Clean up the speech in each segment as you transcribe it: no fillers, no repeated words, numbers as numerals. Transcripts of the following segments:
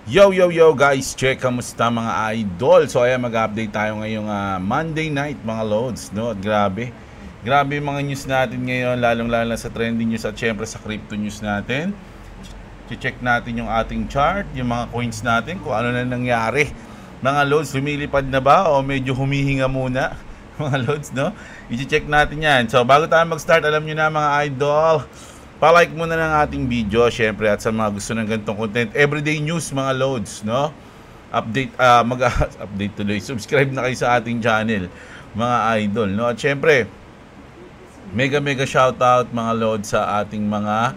Yo, yo, yo guys, check, kamusta mga idol? So ayan, mag-update tayo ngayong Monday night mga loads, no? At grabe yung mga news natin ngayon, lalong-lalo na sa trending news at syempre sa crypto news natin. Check natin yung ating chart, yung mga coins natin, kung ano na nangyari. Mga loads, lumilipad na ba o medyo humihinga muna? Mga loads, no? I-check natin yan. So bago tayo mag-start, alam nyo na mga idol, pa-like muna ng ating video, syempre, at sa mga gusto ng ganitong content, everyday news mga loads, no? Update, update tuloy. Subscribe na kayo sa ating channel, mga idol, no? At syempre, mega shoutout mga loads sa ating mga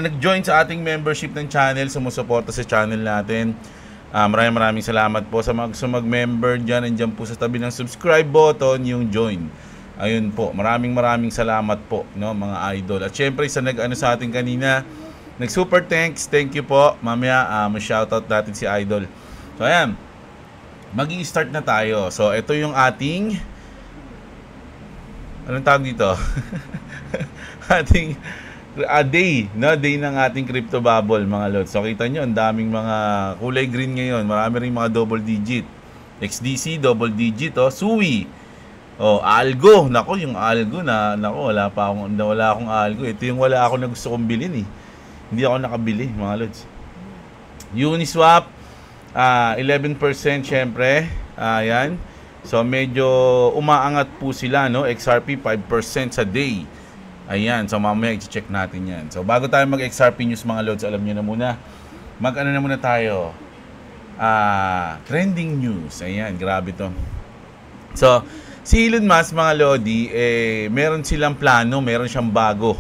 nag-join sa ating membership ng channel, sumusuporta sa channel natin. Maraming salamat po sa mga gusto mag-member dyan. Nandiyan po sa tabi ng subscribe button yung join. Ayun po, maraming salamat po, no, mga idol. At syempre sa nag-ano sa atin kanina, nag-super thanks, thank you po. Mamaya ma-shoutout natin si idol. So ayan, magi-start na tayo. So ito yung ating anong tawag dito? Ating day, no? Day ng ating crypto bubble, mga lods. So kita nyo, ang daming mga kulay green ngayon. Marami rin mga double digit. XDC, double digit, oh. Sui. Oh, Algo. Nako, yung Algo nako, wala akong Algo. Ito yung wala ako na gusto kong bilhin eh. Hindi ako nakabili, mga lods. Uniswap, 11% syempre. Ayan. So medyo umaangat po sila, no? XRP 5% sa day. Ayan, so mamaya i-check natin 'yan. So bago tayo mag-XRP news mga lods, alam niyo na muna. Mag-ano na muna tayo. Trending news. Ayan, grabe 'to. So si Elon Musk, mga lodi, meron silang plano, meron siyang bago,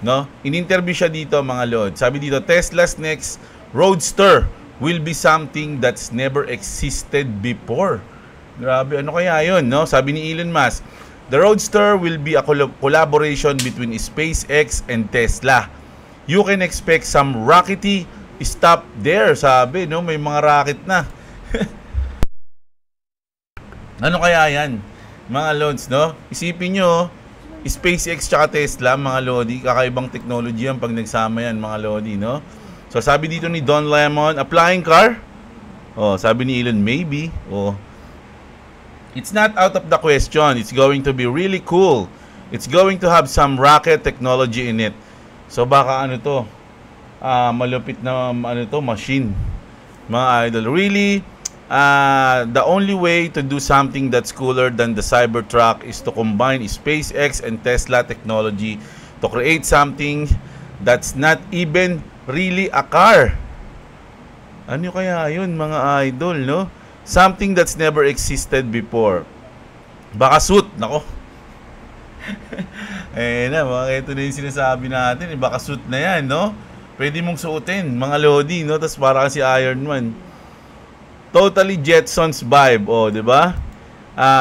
no? In-interview siya dito, mga lodi. Sabi dito, Tesla's next Roadster will be something that's never existed before. Grabe, ano kaya 'yon, no? Sabi ni Elon Musk, the Roadster will be a collaboration between SpaceX and Tesla. You can expect some rockety stuff there, sabi, no? May mga rocket na. Ano kaya 'yan? Mga loads, no? Isipin nyo, SpaceX tsaka Tesla, mga lodi, kakaibang technology yan pag nagsama yan, mga lodi, no? So sabi dito ni Don Lemon, a flying car? Oh, sabi ni Elon, maybe. Oh, it's not out of the question. It's going to be really cool. It's going to have some rocket technology in it. So baka ano to, malupit na ano to, machine. Mga idol, really, the only way to do something that's cooler than the Cybertruck is to combine SpaceX and Tesla technology to create something that's not even really a car. Ano kaya yun, mga idol, no? Something that's never existed before. Baka suit, nako. Ito na yung sinasabi natin, baka suit na yan, no? Pwede mong suotin, mga lodi, no? Tapos para si Iron Man. Totally Jetsons vibe, oh, 'di ba?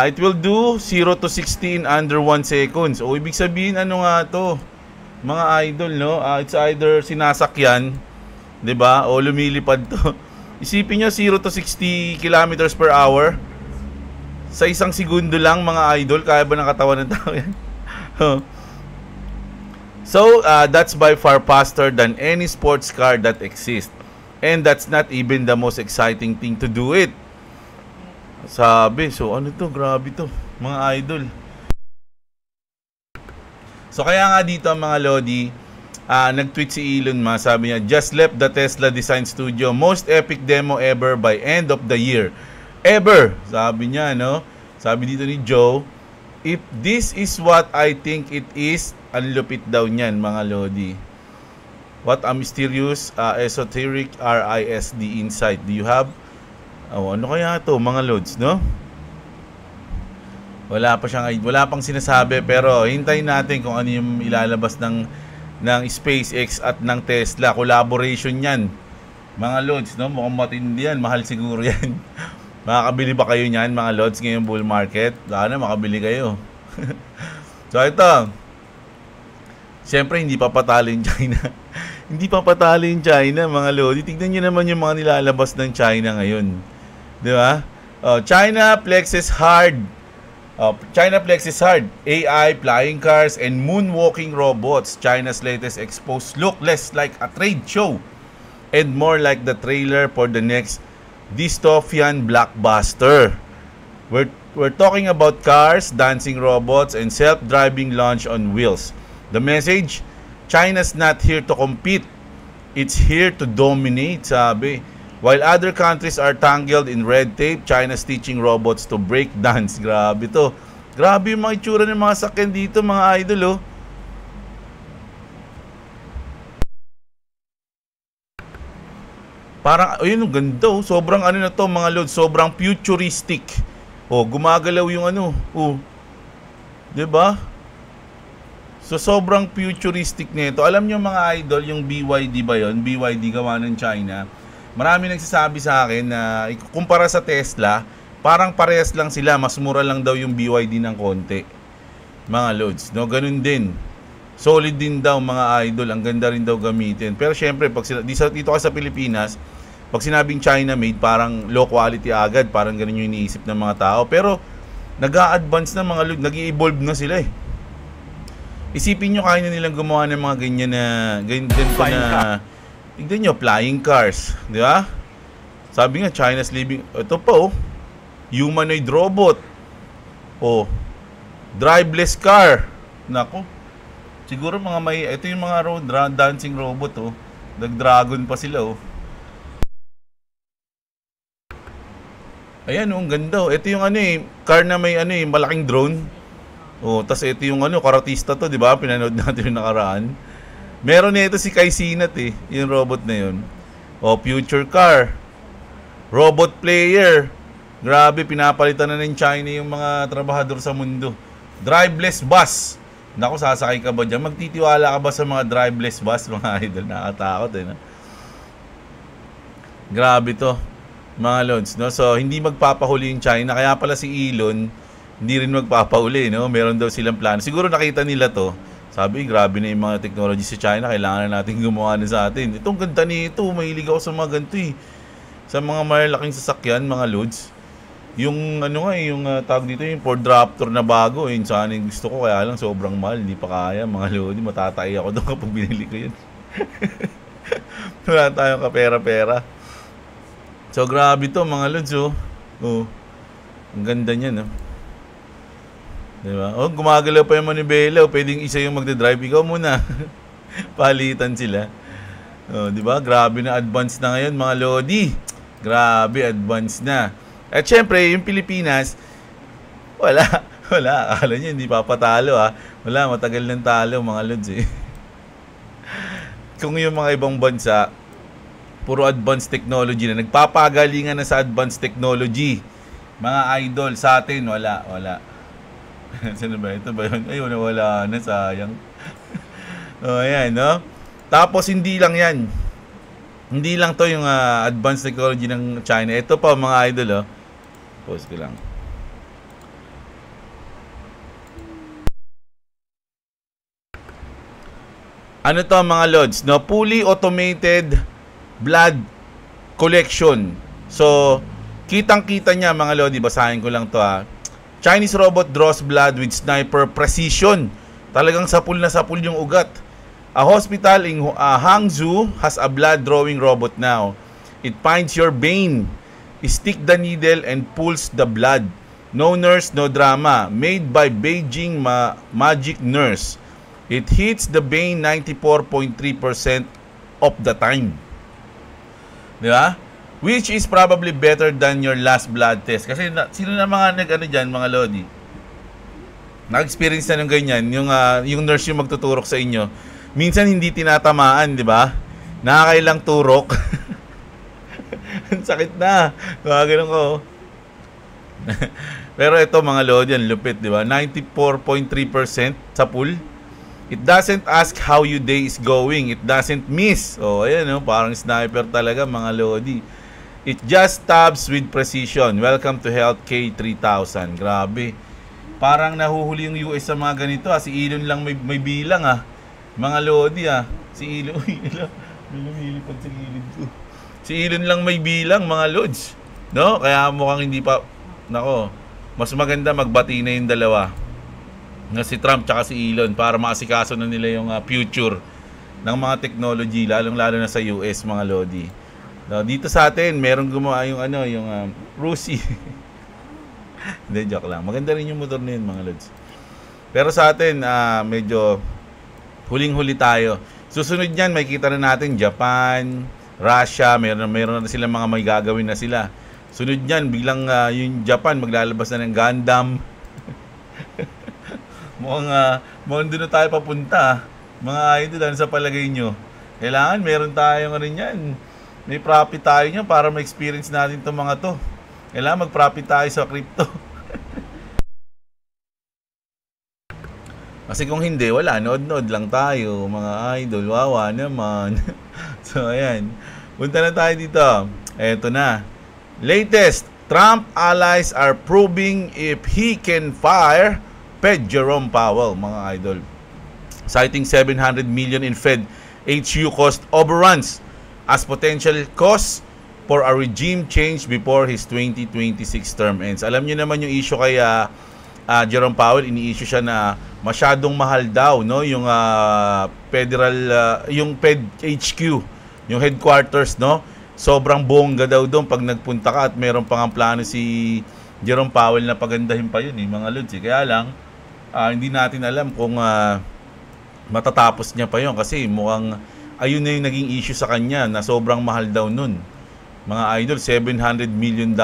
It will do 0 to 60 in under 1 seconds. O ibig sabihin ano nga 'to? Mga idol, no? It's either sinasakyan, 'di ba? O lumilipad 'to. Isipin niyo 0 to 60 kilometers per hour sa isang segundo lang, mga idol. Kaya ba ng katawan ng tao 'yan? So, that's by far faster than any sports car that exists. And that's not even the most exciting thing to do it. Sabi, so ano to, grabe to, mga idol. So kaya nga dito, mga lodi, nag-tweet si Elon Musk, sabi niya, just left the Tesla design studio, most epic demo ever by end of the year. Ever, sabi niya, no? Sabi dito ni Joe, if this is what I think it is, ang lupit daw niyan, mga lodi. What a mysterious, esoteric RISD insight do you have? Oh, ano kaya to, mga loads, no? Wala pang sinasabi, pero hintayin natin kung ano yung ilalabas ng SpaceX at ng Tesla. Collaboration yan, mga loads, no? Mukhang matindi yan, mahal siguro yan. Makakabili ba kayo niyan, mga loads, ngayong bull market? Sana makabili kayo. So ito, siyempre hindi pa patalo yung China. Hindi pa patalo yung China, mga lodi. Tignan nyo naman yung mga nilalabas ng China ngayon. Di ba? China flexes hard. China flexes hard. AI, flying cars, and moonwalking robots. China's latest expos look less like a trade show and more like the trailer for the next dystopian blockbuster. We're talking about cars, dancing robots, and self-driving launch on wheels. The message, China's not here to compete. It's here to dominate, sabi. While other countries are tangled in red tape, China's teaching robots to break dance. Grabe to. Grabe yung mga itsura ng mga sakyan dito, mga idol, oh. Parang, ayun, ang ganda, oh. Sobrang ano na to, mga lods, sobrang futuristic. Oh, gumagalaw yung ano, oh. 'Di ba? So, sobrang futuristic nito. Alam nyo mga idol, yung BYD ba yun? BYD gawa ng China. Marami nagsasabi sa akin na kumpara sa Tesla, parang parehas lang sila. Mas mura lang daw yung BYD ng konti. Mga loads, no? Ganun din. Solid din daw mga idol. Ang ganda rin daw gamitin. Pero syempre, pag dito ka sa Pilipinas, pag sinabing China made, parang low quality agad. Parang ganun yung iniisip ng mga tao. Pero nag-a-advance na mga loads. Nag-i-evolve na sila eh. Isipin nyo, kaya na nilang gumawa ng mga ganyan na ganito na tignan nyo, flying cars, di ba? Sabi nga, China's living, ito pa oh, humanoid robot, oh, driveless car. Nako, siguro mga may, ito yung mga dancing robot oh, nag-dragon pa sila oh. Ayan oh, ang ganda oh. Ito yung ano eh, car na may ano eh, malaking drone. Oh, tas ito yung ano, karatista to, di ba? Pinanood natin yung nakaraan. Meron nito si Kai Cenat eh, yung robot na yun. Oh, future car. Robot player. Grabe, pinapalitan na ng China yung mga trabahador sa mundo. Driveless bus. Naku, sasakay ka ba dyan? Magtitiwala ka ba sa mga driveless bus, mga idol? Nakatakot eh, no? Grabe to, mga lods, no? So, hindi magpapahuli yung China. Kaya pala si Elon, hindi rin magpapauli, no? Meron daw silang plano. Siguro nakita nila to. Sabi, grabe na yung mga technology sa China. Kailangan na natin gumawa na sa atin. Itong ganda nito. Mahilig ako sa mga ganito eh. Sa mga malalaking sasakyan, mga loads. Yung ano nga, yung tawag dito, yung Ford Raptor na bago. Yun sana yung gusto ko. Kaya lang sobrang mahal. Hindi pa kaya, mga loads. Matatay ako doon kapag binili ko yun. Wala tayong kapera-pera. So, grabe to, mga loads, oh. Oh. Ang ganda niya, no? Diba? Oh, gumagalaw pa yung manibela. Pwedeng isa yung magdadrive. Ikaw muna. Palitan sila. Oh, diba? Grabe na advance na ngayon, mga lodi. Grabe, advance na. At syempre, yung Pilipinas, wala. Akala nyo, hindi papatalo ha. Wala, matagal ng talo, mga lods eh. Kung yung mga ibang bansa, puro advanced technology na. Nagpapagalingan na sa advanced technology. Mga idol, sa atin, wala. Sino ba? Ito ba yun? Ayun, wala na, sayang. O, ayan, no? Tapos, hindi lang yan. Hindi lang to yung advanced technology ng China. Ito pa, mga idol, oh. Pause ko lang. Ano to, mga lods? No? Fully automated blood collection. So, kitang-kita niya, mga lodi. Basahin ko lang to, ha. Chinese robot draws blood with sniper precision. Talagang sapul na sapul yung ugat. A hospital in Hangzhou has a blood drawing robot now. It finds your vein, stick the needle and pulls the blood. No nurse, no drama. Made by Beijing Magic Nurse. It hits the vein 94.3% of the time. Di ba? Which is probably better than your last blood test. Kasi sino na mga nag-ano dyan, mga lodi? Nag-experience na ng ganyan. Yung nurse yung magtuturok sa inyo. Minsan hindi tinatamaan, di ba? Nakakailang turok. Ang sakit na. Ganun ko. Pero ito, mga lodi, yan, lupit, di ba? 94.3% sa pool. It doesn't ask how your day is going. It doesn't miss. Oh, ayan, no? Parang sniper talaga, mga lodi. It just stabs with precision. Welcome to Health K3000. Grabe. Parang nahuhuli yung US sa mga ganito. Si Elon lang may bilang ah. Mga lodi ah. Si Elon. Lumilipad sa gilid ko. Si Elon lang may bilang, mga lods. No? Kaya mukhang hindi pa. Nako. Mas maganda magbati na yung dalawa. Na si Trump tsaka si Elon para maasikaso na nila yung future ng mga technology, lalong-lalo na sa US, mga lodi. No, dito sa atin, merong gumawa yung Rusi. Hindi, joke lang. Maganda rin yung motor na yun, mga lods. Pero sa atin, medyo huling-huli tayo. Susunod niyan, may kita na natin Japan, Russia, meron na sila mga may gagawin na sila. Sunod niyan, biglang yung Japan maglalabas na ng Gundam. mukhang doon na tayo papunta. Mga idol, ano sa palagay nyo? Kailangan meron tayong yan. May profit tayo niyan para ma-experience natin itong mga to. Kailangan mag-profit tayo sa crypto. Kasi kung hindi, wala. Nood-nood lang tayo, mga idol. Wawa naman. So, ayan. Punta na tayo dito. Eto na. Latest, Trump allies are probing if he can fire Fed Jerome Powell, mga idol. Citing 700 million in Fed HU cost overruns as potential cause for a regime change before his 2026 term ends. Alam niyo naman yung issue kay Jerome Powell, ini-issue siya na masyadong mahal daw, no, yung federal yung Fed HQ, yung headquarters, no. Sobrang bongga daw doon pag nagpunta ka at meron pang plano si Jerome Powell na pagandahin pa yun, mga lods. Kaya lang hindi natin alam kung matatapos niya pa yun kasi mukhang ayun na yung naging issue sa kanya na sobrang mahal daw nun. Mga idol, $700 million.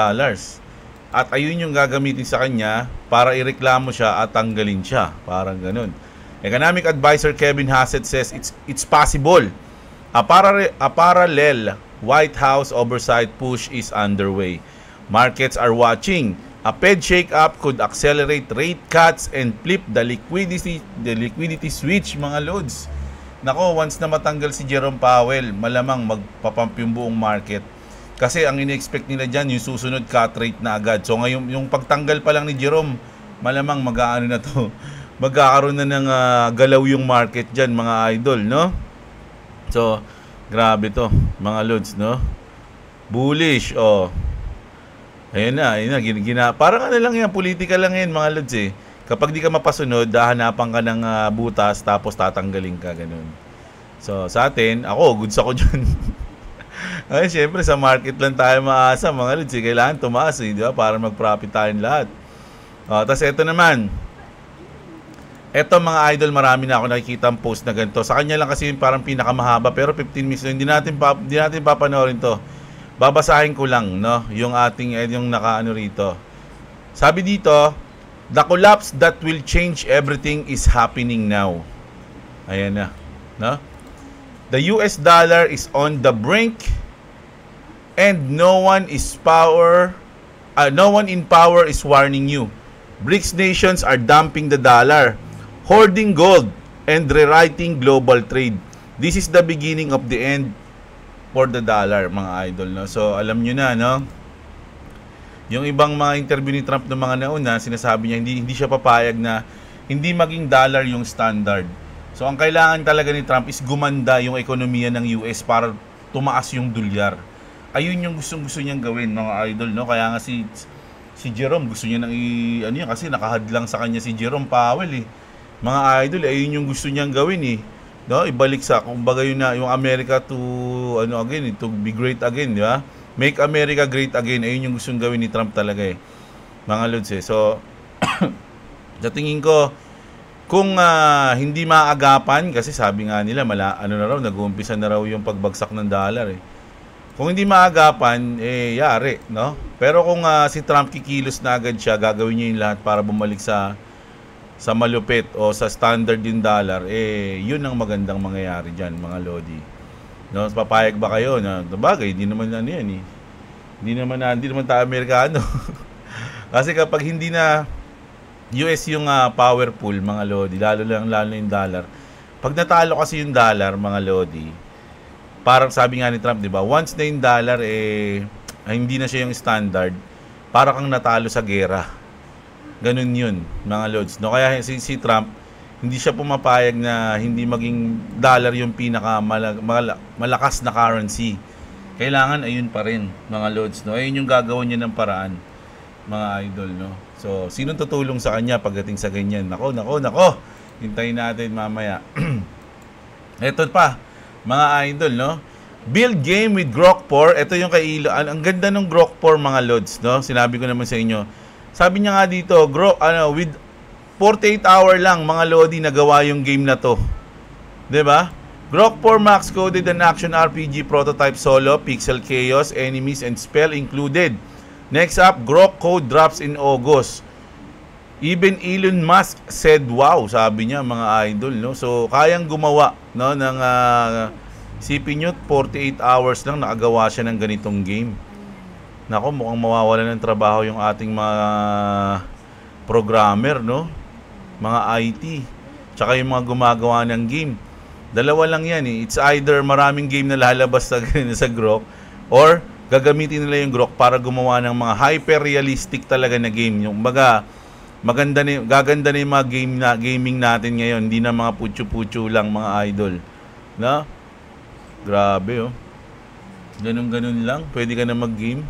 At ayun yung gagamitin sa kanya para ireklamo siya at tanggalin siya. Parang ganun. Economic advisor Kevin Hassett says it's possible. A parallel White House oversight push is underway. Markets are watching. A Fed shake-up could accelerate rate cuts and flip the liquidity switch, mga loads. Nako, once na matanggal si Jerome Powell, malamang magpapump yung buong market. Kasi ang ini-expect nila dyan, yung susunod cut rate na agad. So ngayon, yung pagtanggal pa lang ni Jerome, malamang mag-aano na to. Magkakaroon na ng galaw yung market dyan, mga idol, no? So, grabe to, mga loads, no? Bullish, oh. Ayun na, parang lang yan, politika lang yan, mga lods eh. Kapag di ka mapasunod, hahanapan ka ng butas, tapos tatanggalin ka, ganun. So, sa atin, goods ako dyan. Ay, syempre, sa market lang tayo maasa, mga lods eh. Kailangan tumaas eh, di ba? Para mag-profit tayong lahat. Tapos, eto naman. Eto, mga idol, marami na ako nakikita ang post na ganito. Sa kanya lang kasi yung parang pinakamahaba, pero 15 minutes na, hindi natin papanoorin to. Babasahin ko lang, no, yung ating yung nakaano rito. Sabi dito, the collapse that will change everything is happening now. Ayan na, no? The US dollar is on the brink and no one in power is warning you. BRICS nations are dumping the dollar, hoarding gold and rewriting global trade. This is the beginning of the end for the dollar, mga idol, no? So, alam nyo na, no? Yung ibang mga interview ni Trump ng mga nauna, sinasabi niya, hindi siya papayag na hindi maging dollar yung standard. So, ang kailangan talaga ni Trump is gumanda yung ekonomiya ng US para tumaas yung dolyar. Ayun yung gusto niyang gawin, mga idol, no? Kaya nga si Jerome, gusto niya nang kasi nakahadlang sa kanya si Jerome Powell, eh. Mga idol, ayun yung gusto niyang gawin, eh. No, ibalik sa kumbaga yun na yung America to to be great again, di ba? Make America great again. Ayun yung gustong gawin ni Trump talaga eh. Mga lods eh. So sa tingin ko kung hindi maagapan kasi sabi nga nila nag-uumpisa na raw yung pagbagsak ng dollar eh. Kung hindi maagapan yari, no? Pero kung si Trump kikilos na agad siya, gagawin niya yung lahat para bumalik sa malupit o sa standard yung dollar, yun ang magandang mangyayari dyan, mga lodi. No, papayag ba kayo na bagay, hindi naman yan eh. Hindi naman tayo Amerikano. Kasi kapag hindi na US yung powerful, mga lodi, lalo yung dollar. Pag natalo kasi yung dollar, mga lodi, parang sabi nga ni Trump, di ba, once na yung dollar hindi na siya yung standard, para kang natalo sa gera. Ganun yun, mga lods. No, kaya si Trump, hindi siya pumapayag na hindi maging dollar yung malakas na currency. Kailangan ayun pa rin, mga lods. No? Ayun yung gagawin niya ng paraan, mga idol. No? So, sinong tutulong sa kanya pagdating sa ganyan? Nako. Hintayin natin mamaya. Ito pa. mga idol, no? Build game with Grok 4. Ito yung kay Ilo. Ang ganda ng Grok 4, mga lods, no? Sinabi ko naman sa inyo. Sabi niya nga dito, with 48 hour lang, mga lodi, nagawa yung game na to. 'Di ba? Grok 4 Max coded an action RPG prototype solo, pixel chaos, enemies and spell included. Next up, Grok code drops in August. Even Elon Musk said wow, sabi niya, mga idol, no? So kayang gumawa, no, ng isipin nyo, 48 hours lang nakagawa siya ng ganitong game. Nako, mukhang mawawalan ng trabaho yung ating mga programmer, no? Mga IT. Tsaka yung mga gumagawa ng game. Dalawa lang yan eh. It's either maraming game na lalabas sa Grok, or gagamitin nila yung Grok para gumawa ng mga hyper-realistic talaga na game. Yung baga, gaganda na yung mga gaming natin ngayon. Hindi na mga putyo-putyo lang, mga idol. No? Grabe, oh. Ganun-ganun lang. Pwede ka na mag-game.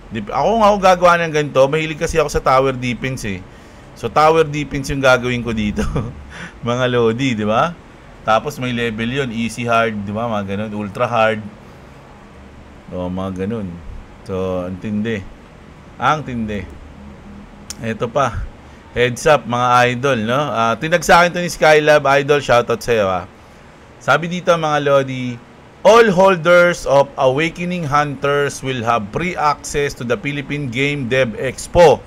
Ako gagawa ng ganito. Mahilig kasi ako sa tower defense, eh. So, tower defense yung gagawin ko dito. Mga lodi, di ba? Tapos may level yon, easy, hard, di ba? Mga ganun. Ultra hard. O, mga ganun. So, ang tindi. Ang tindi. Ito pa. Heads up, mga idol, no? Tinag sa akin to ni Skylab, idol. Shoutout sa'yo, ha. Sabi dito, mga lodi, all holders of Awakening Hunters will have free access to the Philippine Game Dev Expo,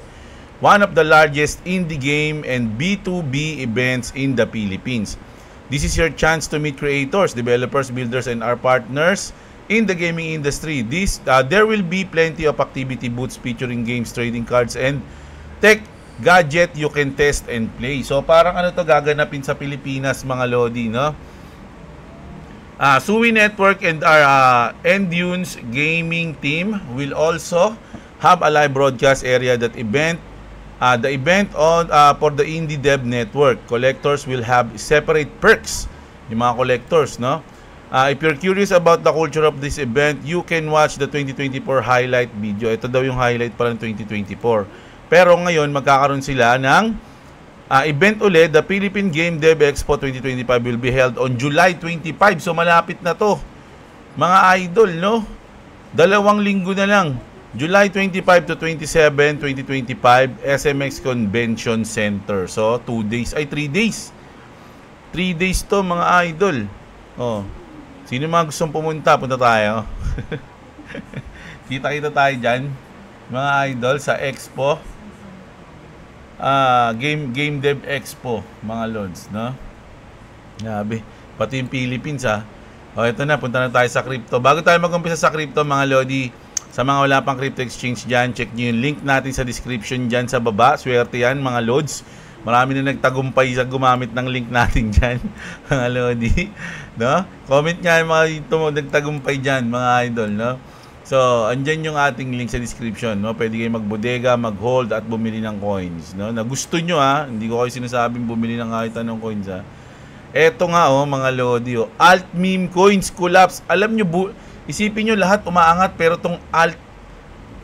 one of the largest indie game and B2B events in the Philippines. This is your chance to meet creators, developers, builders, and our partners in the gaming industry. There will be plenty of activity booths featuring games, trading cards, and tech gadget you can test and play. So parang ano to gaganapin sa Pilipinas, mga lodi, no? Sui Network and our Endunes gaming team will also have a live broadcast area the event for the Indie Dev Network. Collectors will have separate perks, yung mga collectors, no? If you're curious about the culture of this event, you can watch the 2024 highlight video. Ito daw yung highlight pala ng 2024. Pero ngayon, magkakaroon sila ng event ulit. The Philippine Game Dev Expo 2025 will be held on July 25. So malapit na to, mga idol, no? 2 linggo na lang. July 25 to 27, 2025, SMX Convention Center. So 3 days. 3 days to, mga idol. Oh. Sino mga gustong pumunta? Punta tayo. Kita-kita tayo dyan, mga idol, sa Expo. Game Dev Expo, mga lods, no? Grabe, pati yung Philippines, ha. O, ito na, punta na tayo sa crypto. Bago tayo mag-umpisa sa crypto, mga lodi, sa mga wala pang crypto exchange dyan, check nyo yung link natin sa description dyan sa baba. Swerte yan, mga lods. Marami na nagtagumpay sa gumamit ng link natin dyan, mga lodi, no? Comment nga yung mga ito mo nagtagumpay dyan, mga idol, no? So, andyan yung ating link sa description, no? Pwede kayo magbodega, mag-hold at bumili ng coins, no? Na gusto nyo, ha? Hindi ko kayo sinasabing bumili ng kahit anong coins, ha? Eto nga, oh, mga lodi, oh. Alt meme coins collapse. Alam nyo, isipin nyo lahat umaangat, pero tong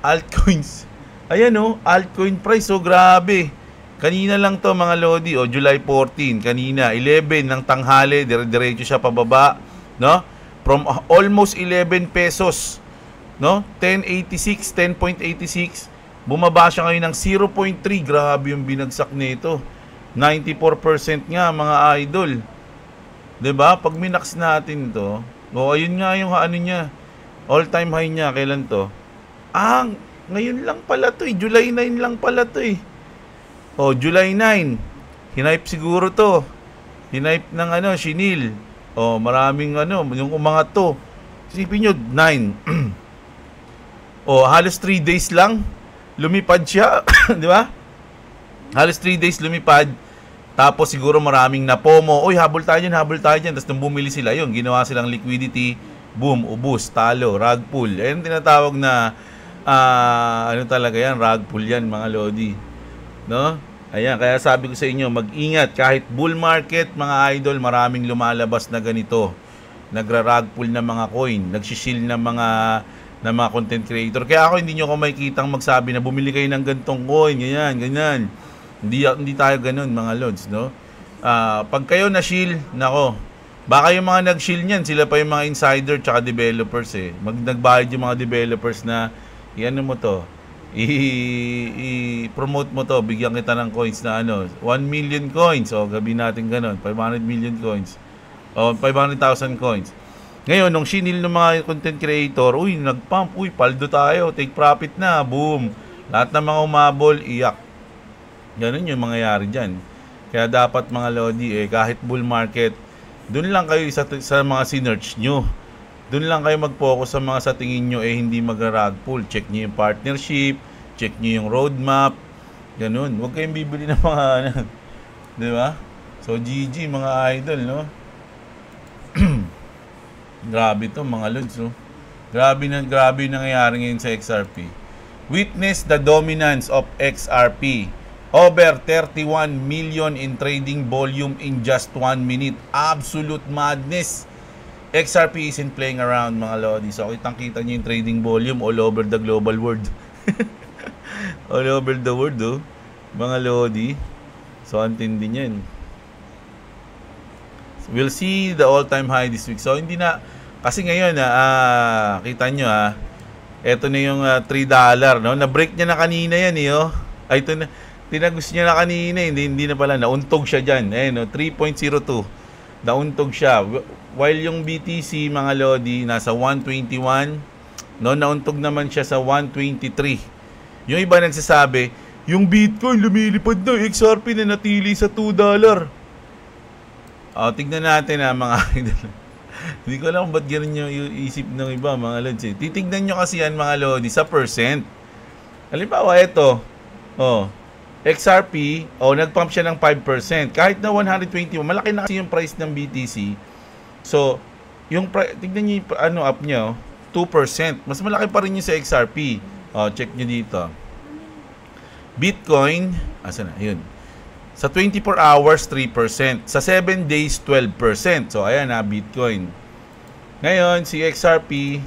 altcoins, ayan, oh, altcoin price, oh, grabe. Kanina lang to, mga lodi, oh, July 14, kanina, 11 ng tanghali, dire-diretso siya pababa, no? From almost 11 pesos, no? 10.86, 10.86, bumaba siya ngayon ng 0.3. Grabe yung binagsak nito. 94% nga, mga idol. 'Di ba? Pag minax natin 'to, ayun nga yung ano niya. All-time high niya kailan 'to? Ngayon lang pala 'to, eh. July 9 lang pala 'to, eh. July 9. Hinipe siguro 'to. Hinipe ng Shinil. Maraming yung umangat 'to. Isipin niyo, 9. Halos 3 days lang lumipad siya, 'di ba? Halos 3 days lumipad. Tapos siguro maraming napomo. Habol tayo dyan. Tapos nung bumili sila, yun, ginawa silang liquidity, boom, ubus, talo, rug pull. Ayun tinatawag na talaga yan, rug pull yan, mga lodi, no? Ayan, kaya sabi ko sa inyo, mag-ingat. Kahit bull market, mga idol, maraming lumalabas na ganito, nagra-rug pull na mga coin, nagsishil na mga content creator. Kaya ako, hindi nyo ako makikitang magsabi na bumili kayo ng gantong coin, ganyan. Hindi tayo ganun, mga lods, no? Pag kayo na shield, nako, Baka yung mga nag-shield niyan, sila pa yung mga insider tsaka developers eh. Nagbayad yung mga developers na i-ano mo to, i-promote mo to, bigyan kita ng coins na 1 million coins. O, gabi natin ganun, 500 million coins. O, 500,000 coins. Ngayon, nung shinil ng mga content creator, nag-pump, paldo tayo, take profit na, boom. Lahat ng mga umabol, iyak. Ganun yung mangyayari dyan. Kaya dapat mga Lodi, kahit bull market, doon lang kayo sa mga sinerch nyo. Doon lang kayo mag-focus sa mga sa tingin nyo hindi mag-rug pull. Check nyo yung partnership, check nyo yung roadmap. Ganun. Huwag kayong bibili ng mga di ba? So GG mga idol, no? Grabe to mga lods, no? Grabe nangyayari ngayon sa XRP. Witness the dominance of XRP. Over 31 million in trading volume in just 1 minute. Absolute madness. XRP isn't playing around mga Lodi. So kitang-kita nyo yung trading volume all over the global world. All over the world, oh. Mga Lodi. So antindi nyan. We'll see the all-time high this week. So hindi na, kasi ngayon kita nyo eto na yung $3, no? Na-break niya na kanina yan, oh. Ay, ito na. Tinagos niya na kanina, hindi na pala. Nauntog siya dyan. 3.02. Nauntog siya. While yung BTC, mga Lodi, nasa 121, no, nauntog naman siya sa 123. Yung iba nagsasabi, yung Bitcoin lumilipad na, XRP na natili sa $2. Tignan natin mga idol. Hindi ko alam ba't ganun yung isip ng iba, mga Lods. Titignan nyo kasi yan, mga Lodi, sa percent. Halimbawa, ito. XRP, nag-pump siya ng 5%. Kahit na 120, malaki na kasi yung price ng BTC. So, tignan niyo yung up niya, 2%. Mas malaki pa rin yung sa XRP. Check niyo dito. Bitcoin, asan na? Yun. Sa 24 hours, 3%. Sa 7 days, 12%. So, ayan Bitcoin. Ngayon, si XRP,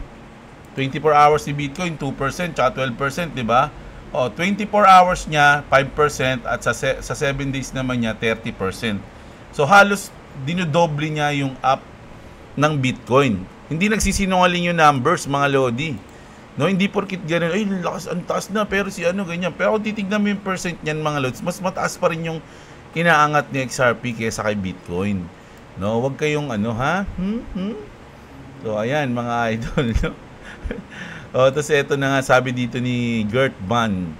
24 hours ni Bitcoin, 2%, tsaka 12%, di ba? 24 hours niya, 5%, at sa 7 days naman niya, 30%. So, halos dinodoble niya yung up ng Bitcoin. Hindi nagsisinungaling yung numbers, mga Lodi. No, hindi porkit ganun, lakas, ang taas na, pero si ganyan. Pero kung titignan mo yung percent niyan, mga Lods, mas mataas pa rin yung inaangat ni XRP kaysa kay Bitcoin. No, wag kayong So, ayan, mga idol, no? Tapos ito na nga, sabi dito ni Gert Ban.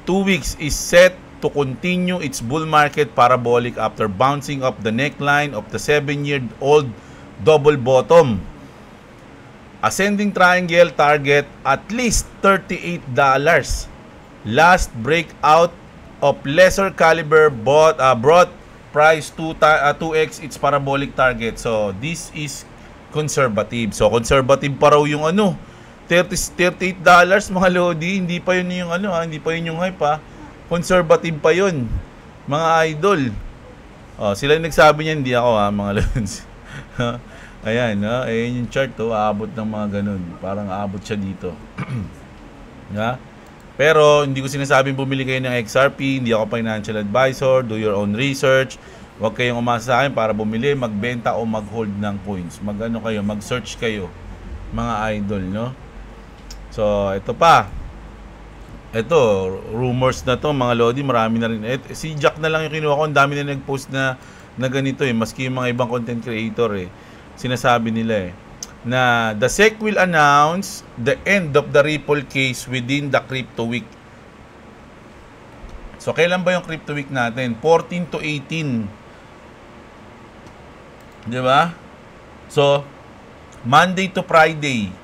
2 weeks is set to continue its bull market parabolic after bouncing off the neckline of the 7-year-old double bottom. Ascending triangle target at least $38. Last breakout of lesser caliber brought price 2x its parabolic target. So this is conservative. So conservative pa raw yung $38 mga Lodi, hindi pa yun yung hindi pa yun yung hype Conservative pa yun, mga idol. Sila yung nagsabi niyan, hindi ako mga Lods. Ayan, ayan yung chart aabot ng mga ganun. Parang aabot siya dito. Pero hindi ko sinasabing bumili kayo ng XRP, hindi ako financial advisor, do your own research. Huwag kayong umasa sa akin para bumili, magbenta o mag-hold ng coins. Mag-search kayo, mga idol, no? So, ito pa. Ito, rumors na to, mga Lodi, marami na rin. Si Jack na lang yung kinuha ko, ang dami na nag-post na ganito maski yung mga ibang content creator sinasabi nila na the SEC will announce the end of the Ripple case within the crypto week. So, kailan ba yung crypto week natin? 14 to 18. Diba? So, Monday to Friday,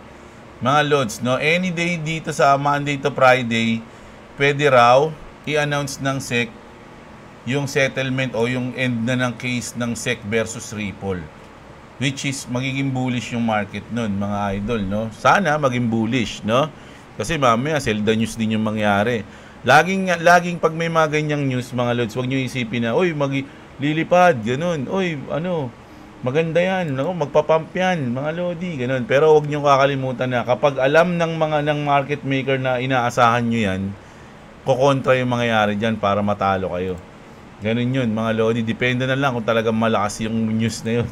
mga Lods, no? Any day dito sa Monday to Friday, pwede raw i-announce ng SEC yung settlement o yung end na ng case ng SEC versus Ripple. Which is magiging bullish yung market nun, mga idol, no? Sana maging bullish, no? Kasi mamaya sell the news din yung mangyari. Laging pag may mga ganyang news, mga Lods, huwag nyo isipin na, lilipad, ganun. Maganda yan, magpapump yan, mga Lodi, ganun. Pero huwag nyo kakalimutan na kapag alam ng market maker na inaasahan nyo yan, kukontra yung mangyayari dyan para matalo kayo. Ganun yun, mga Lodi. Depende na lang kung talagang malakas yung news na yun.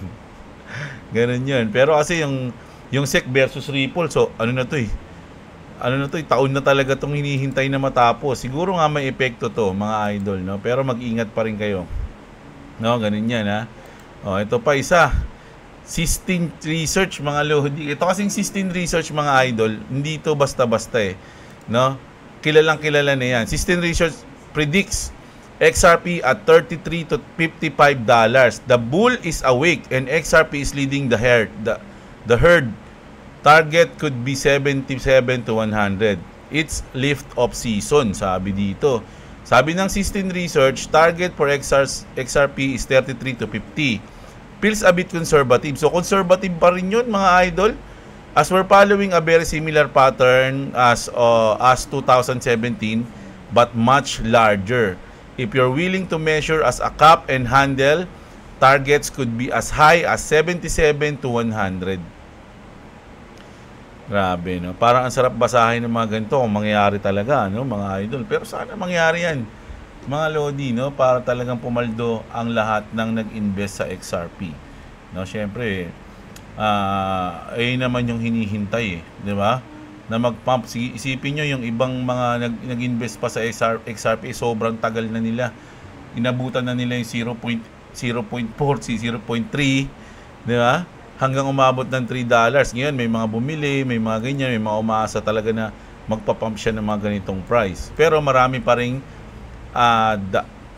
Ganun yun. Pero kasi yung SEC versus Ripple, so ano na to eh. Ano na to eh, taon na talaga tong hinihintay na matapos. Siguro nga may epekto to, mga idol, no? Pero mag-ingat pa rin kayo. No, ganun yan, ha? Oh, ito pa isa. Sistine Research, mga Lodi. Ito kasing Sistine Research, mga idol, hindi to basta-basta eh. No? Kilalang kilala na yan. Sistine Research predicts XRP at $33 to $55. The bull is awake and XRP is leading the herd. The herd target could be 77 to 100. It's lift off season, sabi dito. Sabi ng Sistine Research, target for XRP is 33 to 50. Feels a bit conservative. So conservative pa rin yun, mga idol. As we're following a very similar pattern as 2017, but much larger. If you're willing to measure as a cap and handle, targets could be as high as 77 to 100. Grabe, no? Parang ang sarap basahin ng mga ganito kung mangyayari talaga, no, mga idol. Pero sana mangyari yan, mga Lodi, no? Para talagang pumaldo ang lahat ng nag-invest sa XRP. No, syempre, ayun naman yung hinihintay, di ba? Na mag-pump. Isipin nyo yung ibang mga nag-invest pa sa XRP, sobrang tagal na nila. Inabutan na nila yung 0.4, 0.3, di ba? Hanggang umabot ng $3. Ngayon, may mga bumili, may mga ganyan, may mga umaasa talaga na magpa-pump siya ng mga ganitong price. Pero marami pa rin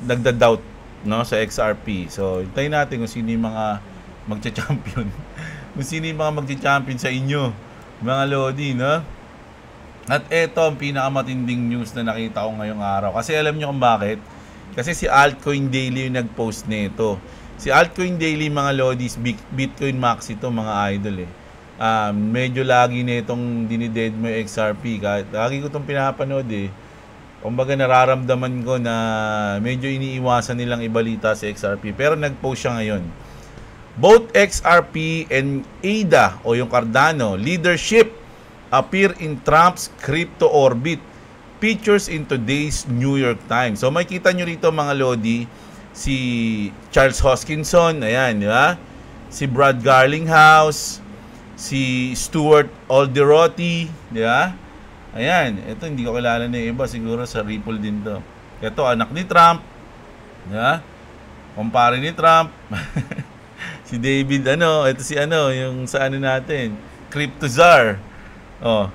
nagda-doubt, no, sa XRP. So, hintayin natin kung sino yung mga magcha-champion. Kung sino yung mga magcha-champion sa inyo, mga Lodi, no? At eto ang pinakamatinding news na nakita ko ngayong araw. Kasi alam nyo kung bakit? Kasi si Altcoin Daily yung nag-post nito. Si Altcoin Daily, mga Lodis, Bitcoin Max ito, mga idol eh. Medyo lagi na itong dinided mo yung XRP. Lagi ko itong pinapanood eh. Kumbaga nararamdaman ko na medyo iniiwasan nilang ibalita si XRP. Pero nag-post siya ngayon. Both XRP and ADA o yung Cardano leadership appear in Trump's crypto orbit. Features in today's New York Times. So makikita nyo rito, mga Lodi, si Charles Hoskinson, ayan, di ba? Si Brad Garlinghouse, si Stuart Alderoty, di ba? Ayan, ito hindi ko kilala na iba, siguro sa Ripple din to. Ito, anak ni Trump, di ba? Kumpare ni Trump. Si David, ito si yung sa natin, CryptoZar. Oh.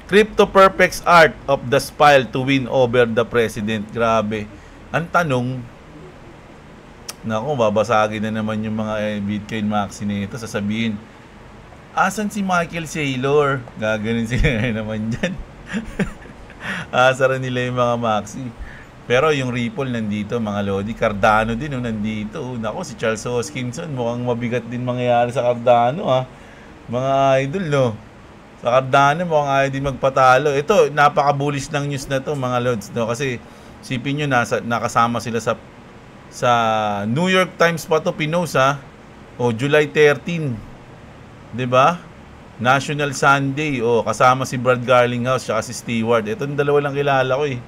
Crypto perfects art of the spile to win over the president. Grabe. Ang tanong, nako, babasagin na naman yung mga Bitcoin Maxi nito. Sasabihin, asan si Michael Saylor? Gaganin sila naman dyan. Asara nila yung mga Maxi. Pero yung Ripple nandito, mga Lodi. Cardano din, nandito. Nako, si Charles Hoskinson, mukhang mabigat din mangyayari sa Cardano, ha. Mga idol, no? Sa Cardano, mukhang ayaw din magpatalo. Ito, napaka-bullish ng news na to, mga Lods, no? Kasi, sipin nyo, nakasama sila sa New York Times pa to, pinost, ha? O, July 13. 'Di ba? National Sunday. O, kasama si Brad Garlinghouse tsaka si Stewart. Ito yung dalawa lang kilala ko eh.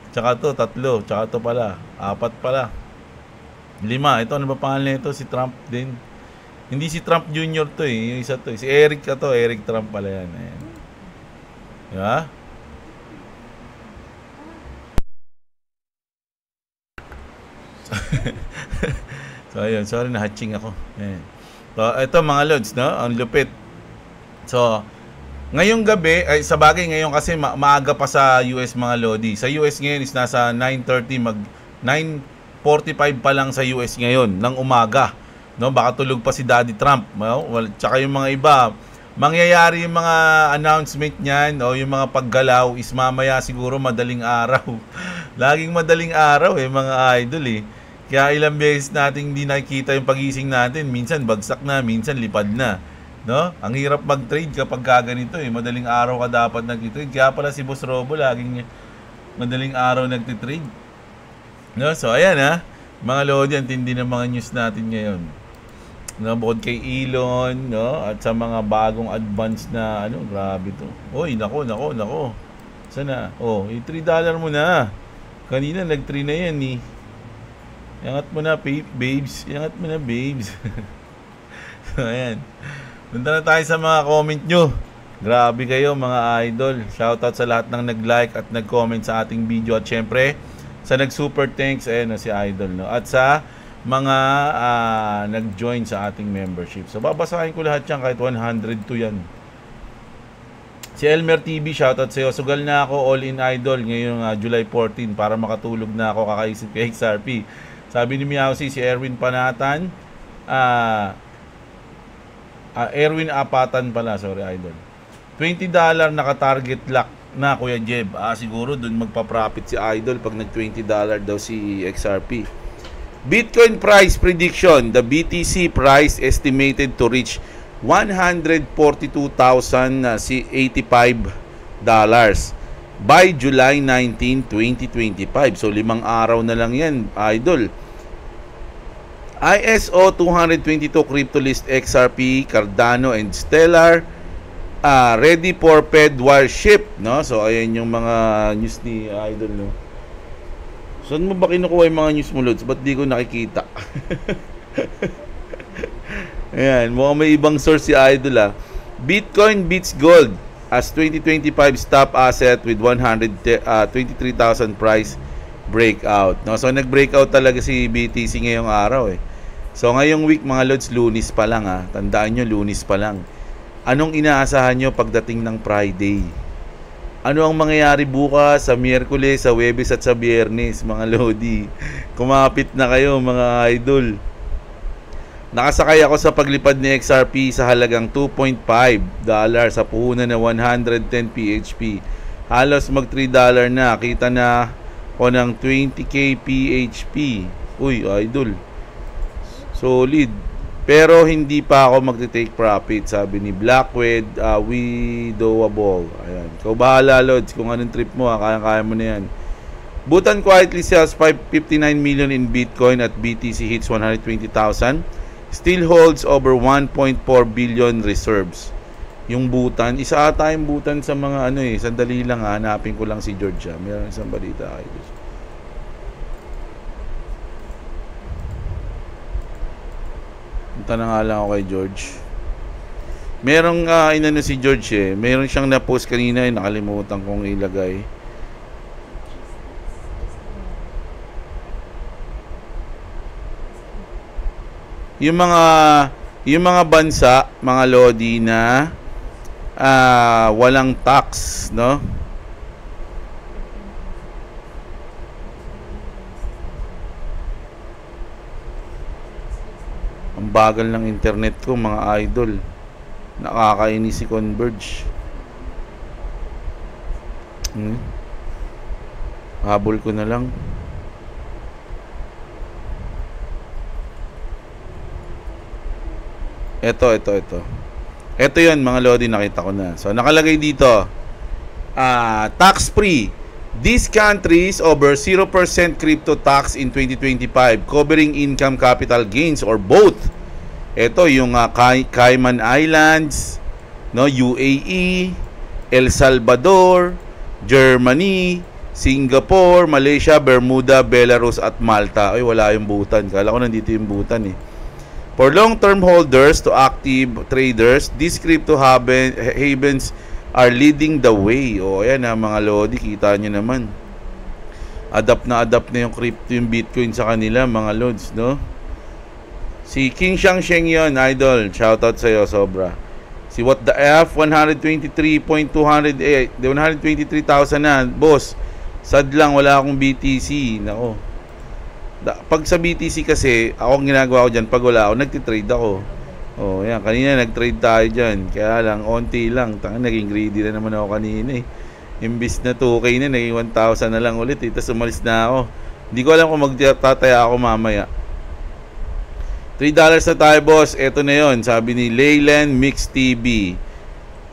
Tsaka to, 3. Tsaka to pala. 4 pala. 5. Ito, ano ba pangalan nito? Si Trump din. Hindi si Trump Jr. to eh. Yung isa to eh. Si Eric to. Eric Trump pala yan. Ayan. 'Di ba? So, ayun. Sorry, na-hatching ako. Ayan. So, ito mga Lods, no? Ang lupit. So, ngayong gabi, ay sa bagay ngayon kasi maaga pa sa US, mga Lodi. Sa US ngayon is nasa 9:30, 9:45 pa lang sa US ngayon ng umaga. No, baka tulog pa si Daddy Trump, no? Tsaka yung mga iba, mangyayari yung mga announcement niyan o yung mga paggalaw is mamaya siguro madaling araw. Laging madaling araw mga idol eh. Kaya ilang beses natin hindi nakikita yung pagising natin, minsan bagsak na, minsan lipad na. No? Ang hirap mag-trade kapag gaganito madaling araw ka dapat nag-trade. Kaya pala si Boss Robo laging madaling araw nag-trade. No? So ayan mga Lodi, ang tindi ng mga news natin ngayon. No, bukod kay Elon, no, at sa mga bagong advance na grabe to. Oy, nako. Sana. Oh, yung $3 mo na. Kanina nag-3 na yan . Iangat mo na, babes. Iangat mo na, babes. So, ayan. Punta na tayo sa mga comment nyo. Grabe kayo mga idol. Shoutout sa lahat ng nag-like at nag-comment sa ating video. At syempre, sa nag-super thanks, ayan si idol. No? At sa mga nag-join sa ating membership. So, babasahin ko lahat yan kahit 102 yan. Si Elmer TV, shoutout sa'yo. Sugal na ako, all-in idol ngayong July 14 para makatulog na ako kakaisip kay XRP. Sabi ni Miausi, si Erwin Panatan, Erwin Apatan pala, sorry idol. $20 naka-target lock na Kuya Jeb. Siguro dun magpa-profit si idol pag nag-$20 daw si XRP. Bitcoin price prediction, the BTC price estimated to reach $142,085 by July 19, 2025. So 5 araw na lang yan, idol. ISO 222 Cryptolist XRP, Cardano and Stellar ready for Fed warship, no? So ayan yung mga news ni idol, no? Saan mo ba kinukuha yung mga news mo, Lods? Ba't di ko nakikita? Ayan, mukhang may ibang source si idol, Bitcoin beats gold as 2025 top asset with 123,000 price breakout. No? So nag-breakout talaga si BTC ngayong araw So ngayong week mga Lods, Lunes pa lang Tandaan nyo, Lunes pa lang. Anong inaasahan nyo pagdating ng Friday? Ano ang mangyayari bukas, sa Miyerkules, sa Huwebes at sa Biyernes, mga Lodi? Kumapit na kayo mga idol. Nakasakay ako sa paglipad ni XRP sa halagang $2.5 sa puhunan na 110 PHP. Halos mag $3 na. Kita na ko ng 20k PHP. Uy, idol. Solid. Pero hindi pa ako magte-take profit, sabi ni Blackwed Widowable. Ayan. Ikaw bahala, Lods, kung anong trip mo, kaya-kaya mo na yan. Bhutan quietly sells 559 million in Bitcoin at BTC hits 120,000. Still holds over 1.4 billion reserves. Yung Bhutan, isa ata yung Bhutan sa mga sandali lang hanapin ko lang si George. Mayroon isang balita kayo. Punta na nga lang ako kay George. Merong inano si George Meron siyang na-post kanina nakalimutan kong ilagay. Yung mga bansa, mga Lodi na walang tax, no? Ang bagal ng internet ko, mga idol. Nakakainis si Converge. Habol ko na lang. Ito. Ito yun, mga Lodi, nakita ko na. So, nakalagay dito, tax-free. These countries over 0% crypto tax in 2025, covering income capital gains or both. Ito, yung Cayman Islands, no, UAE, El Salvador, Germany, Singapore, Malaysia, Bermuda, Belarus, at Malta. Ay, wala yung Bhutan. Kala ko nandito yung Bhutan For long-term holders to active traders, these crypto havens are leading the way. Ayan mga Lodi, kita nyo naman. Adapt na yung crypto, yung Bitcoin sa kanila, mga Lods, no? Si King Shangsheng yun, idol. Shoutout sa'yo, sobra. Si What the F, 123,208. 123,000 na, boss. Sad lang, wala akong BTC. Nako. Pag sa BTC kasi, ako ang ginagawa ko dyan, pag wala ako, nagtitrade ako. Yan, kanina nagtrade tayo dyan. Kaya lang, onti lang. Naging greedy na naman ako kanina Imbis na 2K na, naging 1,000 na lang ulit Tapos umalis na ako. Hindi ko alam kung magtataya ako mamaya. $3 na tayo, boss. Ito na yon, sabi ni Leyland Mix TV.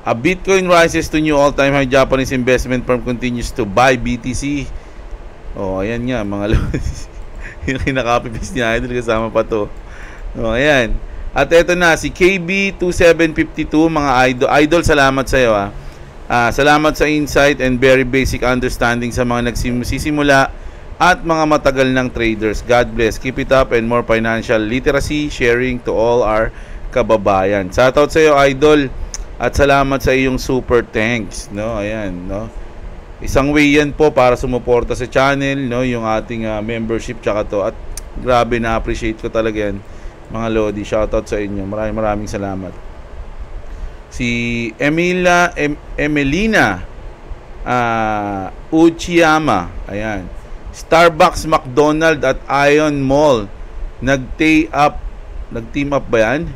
A Bitcoin rises to new all-time high. Japanese investment firm continues to buy BTC. Ayan nga, mga Lodi. Yung kinaka-copy-paste niya, idol, kasama pa to. Ayan. At eto na, si KB2752, mga idol, salamat sa iyo salamat sa insight and very basic understanding sa mga nagsisimula at mga matagal ng traders. God bless. Keep it up and more financial literacy sharing to all our kababayan. Shoutout sa iyo, Idol. At salamat sa iyong super thanks, no? Ayan, no? Isang way yan po para sumuporta sa channel, no? Yung ating membership tsaka to. At grabe, na-appreciate ko talaga yan, mga Lodi. Shoutout sa inyo. Maraming salamat. Si Emelina Uchiyama, ayan. Starbucks, McDonald's at Ion Mall nag-team up ba yan?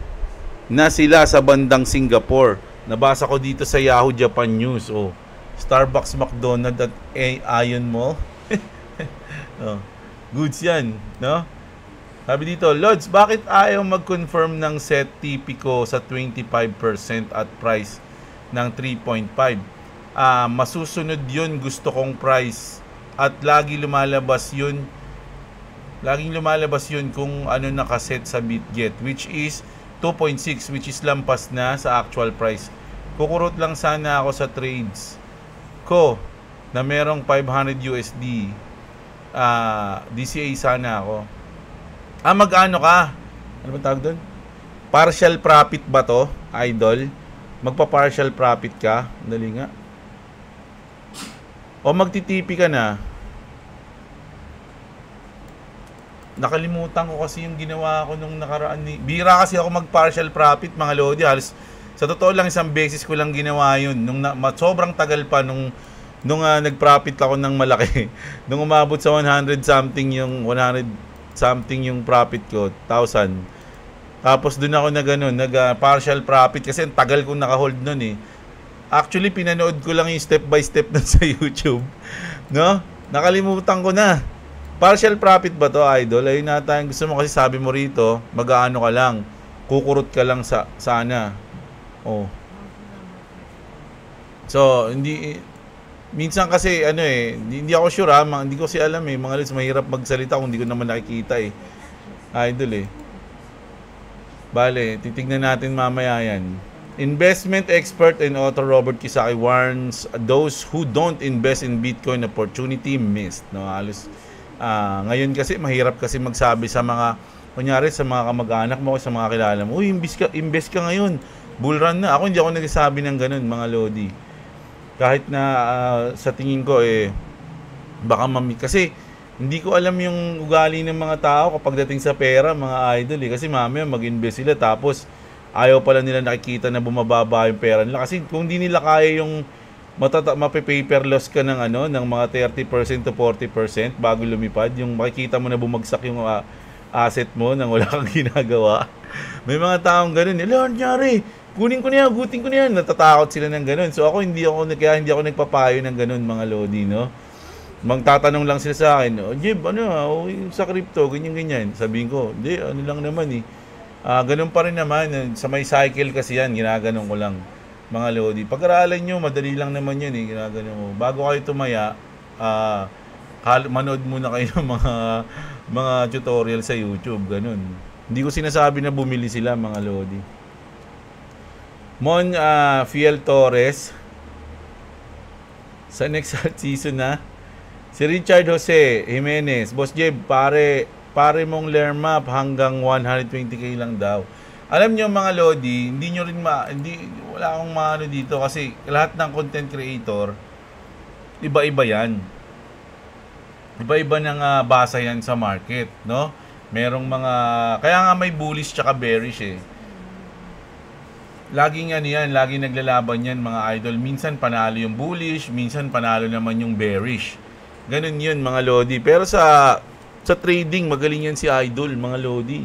Na sila sa bandang Singapore. Nabasa ko dito sa Yahoo Japan News. Oh, Starbucks, McDonald's at Ion Mall. Oh, goods yan, no? Sabi dito, Lods, bakit ayaw mag-confirm ng set Tipico sa 25% at price ng 3.5? Masusunod yun, gusto kong price. At laging lumalabas yun kung ano nakaset sa BitGet, which is 2.6, which is lampas na sa actual price. Kukurot lang sana ako sa trades ko na merong 500 USD. DCA sana ako. Mag-ano ka? Ano ba tawag doon? Partial profit ba to, Idol? Magpa-partial profit ka? Dali nga. O magtitipi ka na? Nakalimutan ko kasi yung ginawa ko nung nakaraan. Bira kasi ako mag-partial profit, mga Lodi. Halos, sa totoo lang, isang beses ko lang ginawa yun. Sobrang tagal pa nung nag-profit ako ng malaki. Nung umabot sa 100 something yung profit ko, 1,000. Tapos doon ako nag-partial profit kasi ang tagal kong naka-hold nun eh. Actually, pinanood ko lang yung step by step nun sa YouTube. No? Nakalimutan ko na. Partial profit ba to, Idol? Ayun na tayo. Gusto mo kasi sabi mo rito, mag-aano ka lang. Kukurot ka lang sana. Oh. So, minsan kasi, hindi ako sure hindi ko kasi alam eh. Mga Lods, mahirap magsalita kung hindi ko naman nakikita eh. Idol eh. Bale, titignan natin mamaya yan. Investment expert and author Robert Kiyosaki warns those who don't invest in Bitcoin opportunity missed. No, halos ngayon kasi mahirap kasi magsabi sa mga kunyari sa mga kamag-anak mo o sa mga kilala mo, "Uy, invest ka ngayon. Bull run na." Ako hindi ako nagsasabi ng ganun, mga Lodi. Kahit na sa tingin ko baka kasi hindi ko alam yung ugali ng mga tao kapag dating sa pera, mga Idol eh. Kasi mamaya mag-invest sila tapos ayaw pala nila nakikita na bumababa yung pera nila. Kasi kung di nila kaya yung mape-paper loss ka ng ng mga 30% to 40% bago lumipad, yung makikita mo na bumagsak yung asset mo nang wala kang ginagawa. May mga taong ganoon, "Ano nangyari? Kunin ko na yan, gutin ko na yan." Natatakot sila ng ganoon. So ako hindi ako nagpapayo ng ganoon, mga Lodi, no? Magtatanong lang sila sa akin, "Jeb, sa crypto, ganyan." Sabihin ko, "Hindi, lang naman eh." Ganun pa rin naman, sa may cycle kasi yan, ginaganon ko lang, mga Lodi. Pag-aralan nyo, madali lang naman yun eh, ginaganon mo. Bago kayo tumaya, manood muna kayo ng mga tutorial sa YouTube, ganun. Hindi ko sinasabi na bumili sila, mga Lodi. Fiel Torres, sa next season na. Si Richard Jose Jimenez, Boss Jeb, pare mong Lermap hanggang 120k lang daw. Alam nyo, mga Lodi, wala akong maano dito kasi lahat ng content creator, iba-iba yan. Iba-iba ng basa yan sa market, no? Merong kaya nga may bullish tsaka bearish eh. Laging naglalaban yan, mga Idol. Minsan panalo yung bullish, minsan panalo naman yung bearish. Ganun yun, mga Lodi. Pero sa trading, magaling yan si Idol, mga Lodi.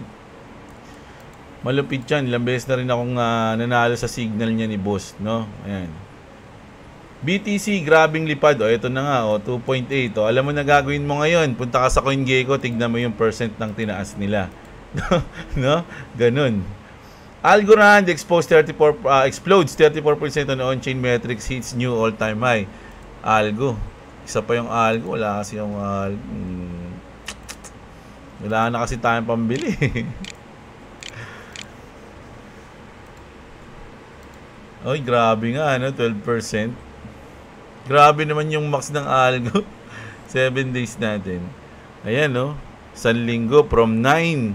Malupit yan. Ilang beses na rin akong nanalo sa signal niya ni Boss, no? Ayan. BTC, grabing lipad. Ito na nga, 2.8. Alam mo na gagawin mo ngayon. Punta ka sa CoinGecko, tignan mo yung percent ng tinaas nila. No? Ganun. Algorand explodes 34% on-chain metrics, hits new all-time high. Algo. Isa pa yung Algo. Wala kasi yung wala na kasi tayong pambili. Oy, grabe nga, 12%. Grabe naman yung max ng Algo. 7 days natin. Ayan, no? Isang linggo from 9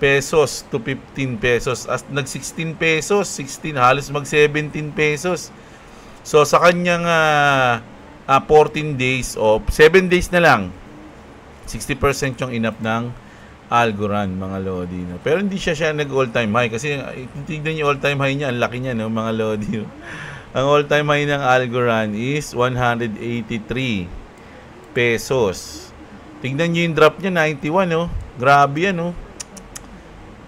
pesos to 15 pesos. As nag-16 pesos, 16, halos mag-17 pesos. So, sa kanyang 14 days o 7 days na lang, 60% yung inap ng Algorand, mga Lodi. No? Pero hindi siya nag-all-time high kasi tignan yung all-time high niya, ang laki niya, no, mga Lodi. No? Ang all-time high ng Algorand is 183 pesos. Tignan nyo yung drop niya, 91, no? Grabe yan, no?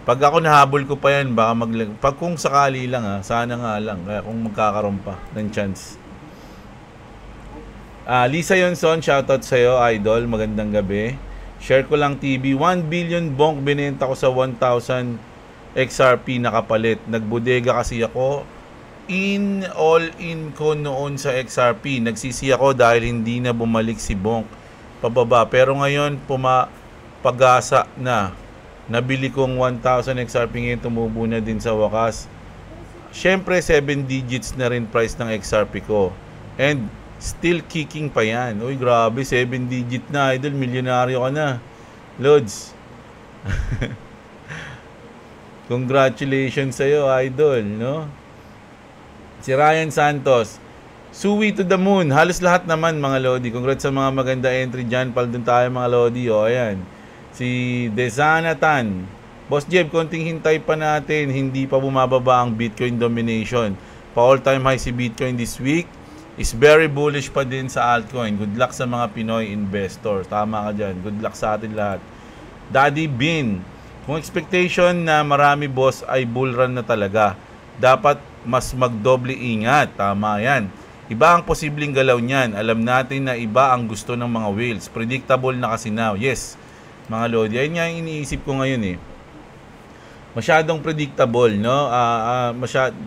Pag ako nahabol ko pa yan, baka pag kung sakali lang, sana nga lang, kaya kung magkakaroon pa ng chance. Lisa Yonson, shoutout sa'yo, idol. Magandang gabi. Share ko lang TV. 1 billion bonk binenta ko sa 1,000 XRP nakapalit. Nagbodega kasi ako. All in ko noon sa XRP. Nagsisi ako dahil hindi na bumalik si bonk pababa. Pero ngayon, pag-asa na. Nabili kong 1,000 XRP ngayon, tumubo na din sa wakas. Siyempre, 7 digits na rin price ng XRP ko. And still kicking pa yan. Uy, grabe, 7 digit na, idol. Milyonaryo ka na. Lods. Congratulations sa'yo, idol, no? Si Ryan Santos. Suwi to the moon. Halos lahat naman, mga Lodi. Congrats sa mga maganda entry dyan. Paldun tayo, mga Lodi. O, ayan. Si Desanatan. Boss Jeb, konting hintay pa natin. Hindi pa bumababa ang Bitcoin domination. Pa all-time high si Bitcoin this week. Is very bullish pa din sa altcoin. Good luck sa mga Pinoy investors. Tama ka dyan. Good luck sa atin lahat. Daddy Bin. Kung expectation na marami, boss, ay bull run na talaga. Dapat mas magdoble ingat. Tama yan. Iba ang posibleng galaw niyan. Alam natin na iba ang gusto ng mga whales. Predictable na kasi now. Yes, mga Lodi. Ayun nga yung iniisip ko ngayon eh. Masyadong predictable, no?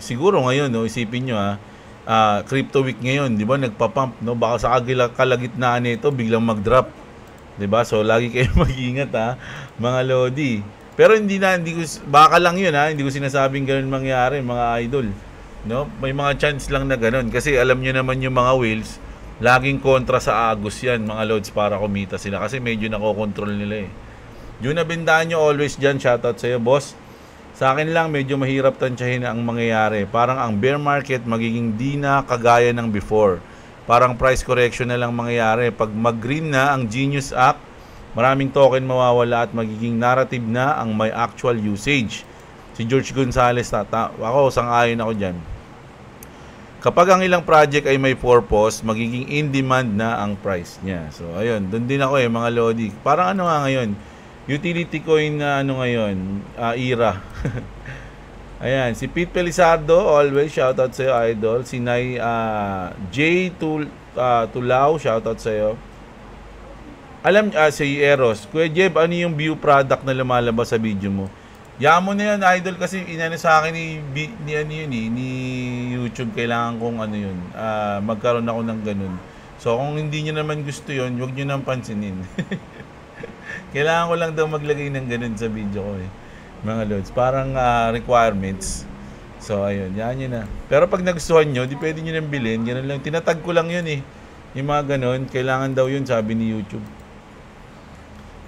Siguro ngayon, no? Isipin nyo crypto week ngayon, di ba? Nagpa-pump, no? Baka sa kalagitnaan nito biglang mag-drop. Di ba? So lagi kayo mag-ingat, mga Lodi. Pero baka lang 'yun, hindi ko sinasabing ganoon mangyari, mga idol. No? May mga chance lang na ganoon kasi alam niyo naman yung mga whales, laging kontra sa agos 'yan, mga lods, para kumita sila kasi medyo nakokontrol nila eh. Yun na bindaan nyo always diyan, shoutout sa iyo, boss. Sa akin lang, medyo mahirap tansyahin ang mangyayari. Parang ang bear market magiging di na kagaya ng before. Parang price correction na lang mangyayari. Pag mag-green na ang Genius Act, maraming token mawawala at magiging narrative na ang may actual usage. Si George Gonzalez, ako, sang-ayon ako dyan. Kapag ang ilang project ay may purpose, magiging in-demand na ang price niya. So, ayun. Doon din ako mga Lodi. Parang ano nga ngayon? Utility coin na ngayon, era. Ayan, si Pete Pelizardo, always shoutout sa iyo, idol. Si Nay J Tulao, shoutout sa iyo. Si Eros, Kuya Jeb, ano yung view product na lumalabas sa video mo? Yamo na yun, idol, kasi inano sa akin ni YouTube, kailangan kong magkaroon ako ng ganun. So kung hindi niyo naman gusto yun, huwag niyo nang pansinin. Kailangan ko lang daw maglagay ng ganun sa video ko mga lods. Parang requirements. So, ayun. Yan yun na. Pero pag nagustuhan nyo, di pwede nyo nang bilhin. Ganun lang. Tinatag ko lang yun Yung mga ganun, kailangan daw yun, sabi ni YouTube.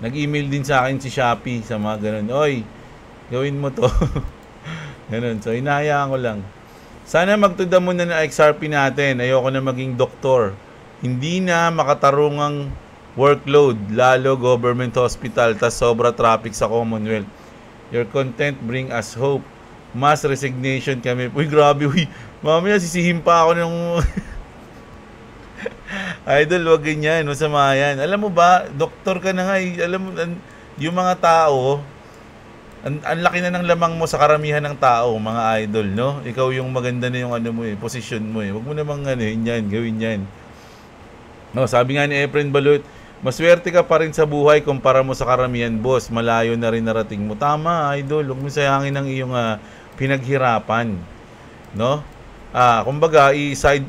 Nag-email din sa akin si Shopee sa mga ganun. Oy, gawin mo to. Ganun. So, hinahayaan ko lang. Sana magtunda muna ng XRP natin. Ayoko na maging doktor. Hindi na makatarungang workload, lalo government hospital, tas sobra traffic sa Commonwealth. Your content bring us hope. Mass resignation kami. Uy, grabe, uy. Mamaya sisihin pa ako ng idol, wag ganyan, masama yan. Alam mo ba, doktor ka na nga, alam mo, yung mga tao, ang laki na ng lamang mo sa karamihan ng tao, mga idol, no? Ikaw yung maganda na yung posisyon mo Wag mo namang yan, gawin yan. No, sabi nga ni Efren Balut, maswerte ka pa rin sa buhay kumpara mo sa karamihan, boss. Malayo na rin narating mo. Tama, idol. Huwag mo sayangin ang iyong pinaghirapan. No? Kumbaga, side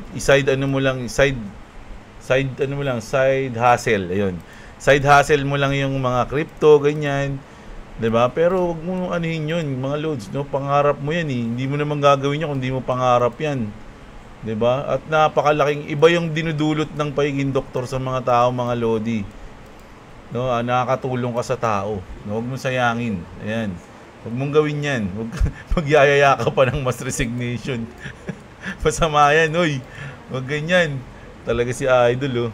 hustle. Ayun. Side hustle mo lang yung mga crypto, ganyan. 'Di ba? Pero huwag mo anuhin 'yun, mga loads, no? Pangarap mo 'yan Hindi mo naman gagawin 'yan kung hindi mo pangarap 'yan. 'Di ba? At napakalaking iba yung dinudulot ng pagiging doktor sa mga tao, mga Lodi. no, nakakatulong ka sa tao. No, huwag mong sayangin. Ayan. Huwag mong gawin 'yan. Huwag magyayaya ka pa ng mass resignation. Masama 'yan, oy. Huwag ganyan. Talaga si Idol, oh.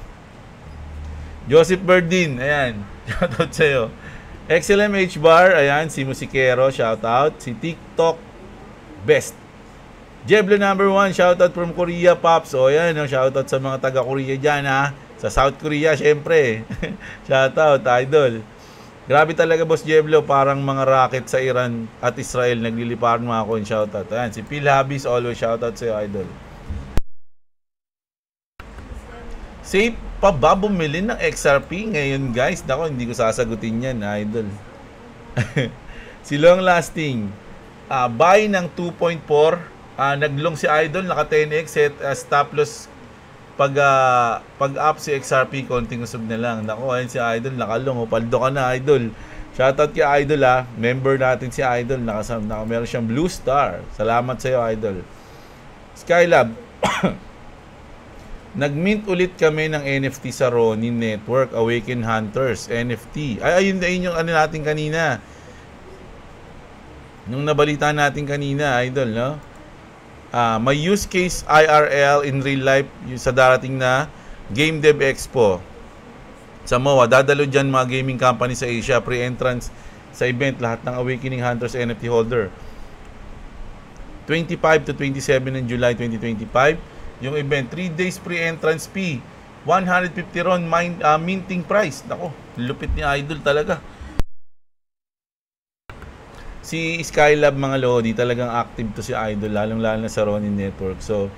Joseph Berdin, ayan. Shoutout sa'yo. XLMH Bar, ayan. Si Musikero, shoutout. Si TikTok Best. Jeblo number 1, shoutout from Korea, Pops. O yan, no? Shoutout sa mga taga-Korea dyan, ha. Sa South Korea, syempre. Shoutout, Idol. Grabe talaga, Boss Jeblo. Parang mga rocket sa Iran at Israel. Nagliliparan mga ako. Shoutout. Ayan, si Phil Habis, always shoutout sa'yo, Idol. Safe pa ba bumili ng XRP ngayon, guys? Nako, hindi ko sasagutin yan, Idol. Si Long Lasting, buy ng 2.4. Naglong si Idol, naka 10x, set stop loss pag up si XRP, konting usog na lang. Nako, ayun si Idol, nakalong. Paldo ka na, Idol. Shoutout kay Idol, ha. Member natin si Idol. Meron siyang Blue Star. Salamat sa iyo, Idol. Skylab. Nag-mint ulit kami ng NFT sa Ronin Network, Awaken Hunters, NFT. Ayun yung ano natin kanina. Nung nabalita natin kanina, Idol, no? May use case IRL in real life sa darating na Game Dev Expo sa MOA. Dadalo dyan mga gaming company sa Asia, pre-entrance sa event, lahat ng Awakening Hunters NFT holder. 25 to 27 ng July 2025 yung event. 3 days pre-entrance fee, 150 ron minting price. Nako, lupit ni Idol talaga. Si Skylab, mga lodi, talagang active to si Idol, lalong-lalo na sa Ronin Network. So,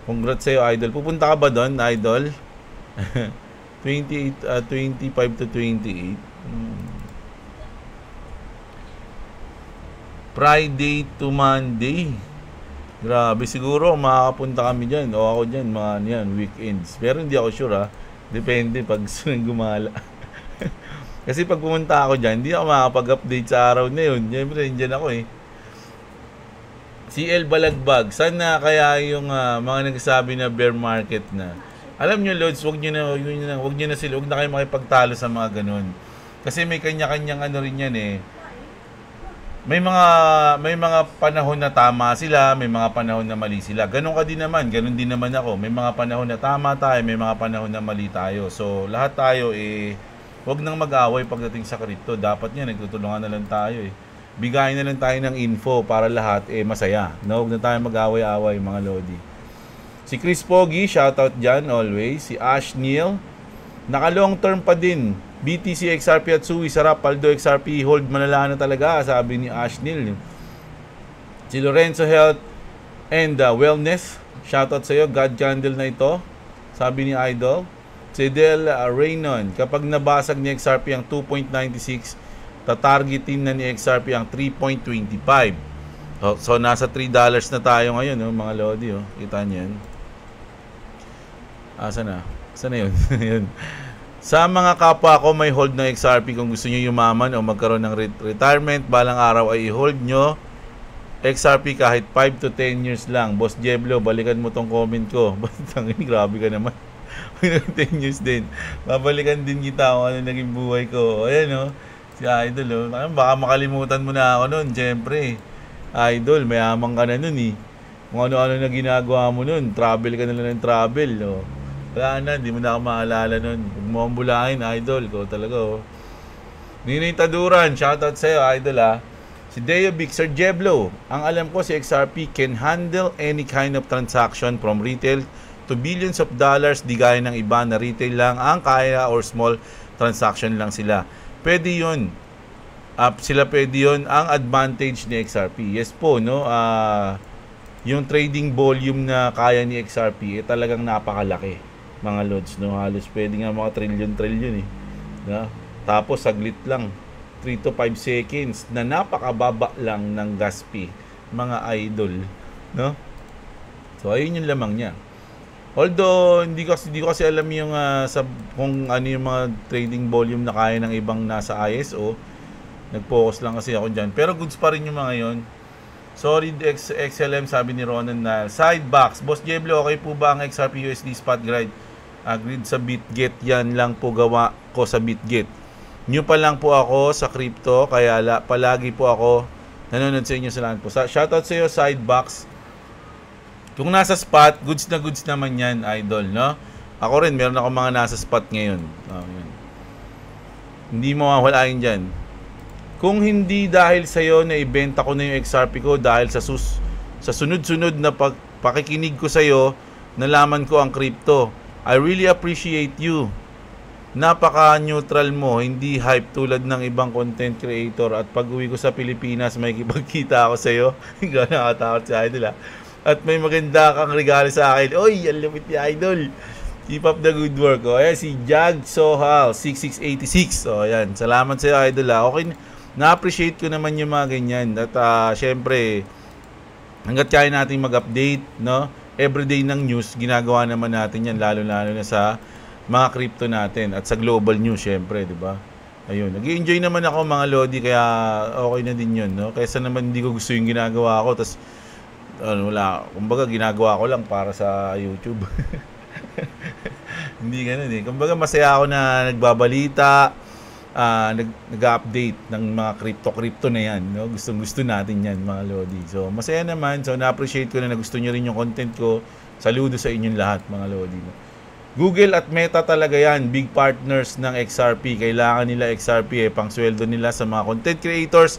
congrats sa'yo, Idol. Pupunta ka ba doon, Idol? 25 to 28. Friday to Monday. Grabe, siguro makakapunta kami dyan. O ako dyan, mga yan, weekends. Pero hindi ako sure, ha. Depende pag gumala. Kasi pag pumunta ako dyan, hindi ako makapag-update sa araw na yun. Siyempre, dyan ako eh. CL Balagbag, saan na kaya yung mga nagsasabi na bear market na? Alam nyo, Lods, huwag nyo na sila, huwag na kayo makipagtalo sa mga ganun. Kasi may kanya-kanyang ano rin yan eh. May mga panahon na tama sila, may mga panahon na mali sila. Ganun ka din naman, ganun din naman ako. May mga panahon na tama tayo, may mga panahon na mali tayo. So, lahat tayo eh, huwag nang mag-away pagdating sa crypto. Dapat nga, nagtutulungan na lang tayo eh. Bigayin na lang tayo ng info para lahat eh masaya. No? Huwag na tayo mag-away-away, mga lodi. Si Chris Pogi, shoutout dyan always. Si Ash Neil, naka-long term pa din. BTC, XRP at SUI, sarap. Paldo, XRP, hold manala na talaga, sabi ni Ash Neil. Si Lorenzo Health and Wellness, shoutout sa iyo. God Candle na ito, sabi ni Idol. Si Del Raynon, kapag nabasag ni XRP ang 2.96, tatargetin na ni XRP ang 3.25. So nasa $3 na tayo ngayon, no, mga lodi. Oh. Kita niyo yan. Asa na? Asa na yun? Yun. Sa mga kapwa ko may hold ng XRP, kung gusto nyo yumaman o magkaroon ng retirement, balang araw ay i-hold nyo XRP kahit 5 to 10 years lang. Boss Jeblo, balikan mo tong comment ko. Grabe ka naman. 10 years din. Babalikan din kita kung ano naging buhay ko. Ayan, no? Si Idol, oh. Baka makalimutan mo na ako nun. Siyempre, Idol, mayaman ka na nun eh. Kung ano-ano na ginagawa mo nun, travel ka na lang ng travel. Oh. Wala na, hindi mo na ako maalala nun. Huwag mo akong bulahin, Idol. Ko talaga, oh. Ninay Taduran, shoutout sa'yo, Idol, ha. Si Deo Vic, Sir Jeblo, ang alam ko si XRP can handle any kind of transaction from retail to billions of dollars, di gaya ng iba na retail lang ang kaya or small transaction lang sila. Pwede yun. Sila pwede yun. Ang advantage ni XRP. Yes po, no? Yung trading volume na kaya ni XRP, talagang napakalaki, mga lods, no? Halos pwede nga mga trillion eh. No? Tapos saglit lang, 3 to 5 seconds na napakababa lang ng gas fee, mga idol, no? So ayun yung lamang niya. Although hindi ko kasi alam yung kung ano yung mga trading volume na kaya ng ibang nasa ISO. Nag-focus lang kasi ako diyan. Pero goods pa rin yung mga yon. Sorry XLM, sabi ni Ronan na sidebox. Boss Jeblo, okay po ba ang XRP USD spot grid? Grid sa BitGet, yan lang po gawa ko sa BitGet. new pa lang po ako sa crypto, kaya palagi po ako nanonood sa inyo sa lahat po. Shoutout sa iyo, Sidebox. Kung nasa spot, goods na goods naman yan, idol, no? Ako rin, meron ako mga nasa spot ngayon. Yun. Hindi mo mawawalain dyan. Kung hindi dahil sa'yo na ibenta ko na yung XRP ko dahil sa sunod-sunod na pakikinig ko sa'yo, nalaman ko ang crypto. I really appreciate you. Napaka-neutral mo, hindi hype tulad ng ibang content creator. At pag uwi ko sa Pilipinas, may kipagkita ako sa'yo. Hindi ka nakatakot sa idol, At may maganda kang regalo sa akin. Oy, ang lupit ni idol. Keep up the good work. Ayan, si Jag Sohal, 6686. Ayan, salamat sa iyo, idol, Okay, na-appreciate ko naman yung mga ganyan. At syempre, hanggat kaya natin mag-update, no? Everyday ng news, ginagawa naman natin yan, lalo-lalo na sa mga crypto natin at sa global news, syempre, di ba? Ayun, nag-enjoy naman ako, mga lodi, kaya okay na din yun, no? Kaysa naman hindi ko gusto yung ginagawa ko, tas wala, kumbaga ginagawa ko lang para sa YouTube. Hindi ganun eh. Kumbaga masaya ako na nagbabalita, nag-update ng mga crypto na yan, no? Gustong-gusto natin yan, mga lodi. So masaya naman, so na-appreciate ko na gusto nyo rin yung content ko. Saludo sa inyong lahat, mga lodi, no? Google at Meta talaga yan, big partners ng XRP. Kailangan nila XRP pang sweldo nila sa mga content creators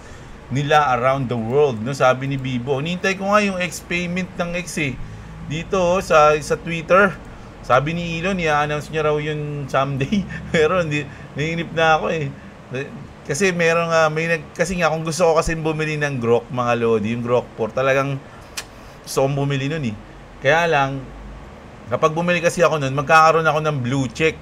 nila around the world, no? Sabi ni Bibo, nintay ko nga yung X payment ng X dito sa Twitter. Sabi ni Elon, i-announce niya raw yun someday. Pero hindi, nainip na ako kasi meron nga, kasi nga kung gusto ko kasi bumili ng Grok, mga lodi, yung Grok 4, talagang gusto kong bumili nun Kaya lang, kapag bumili kasi ako nun, magkakaroon ako ng blue check.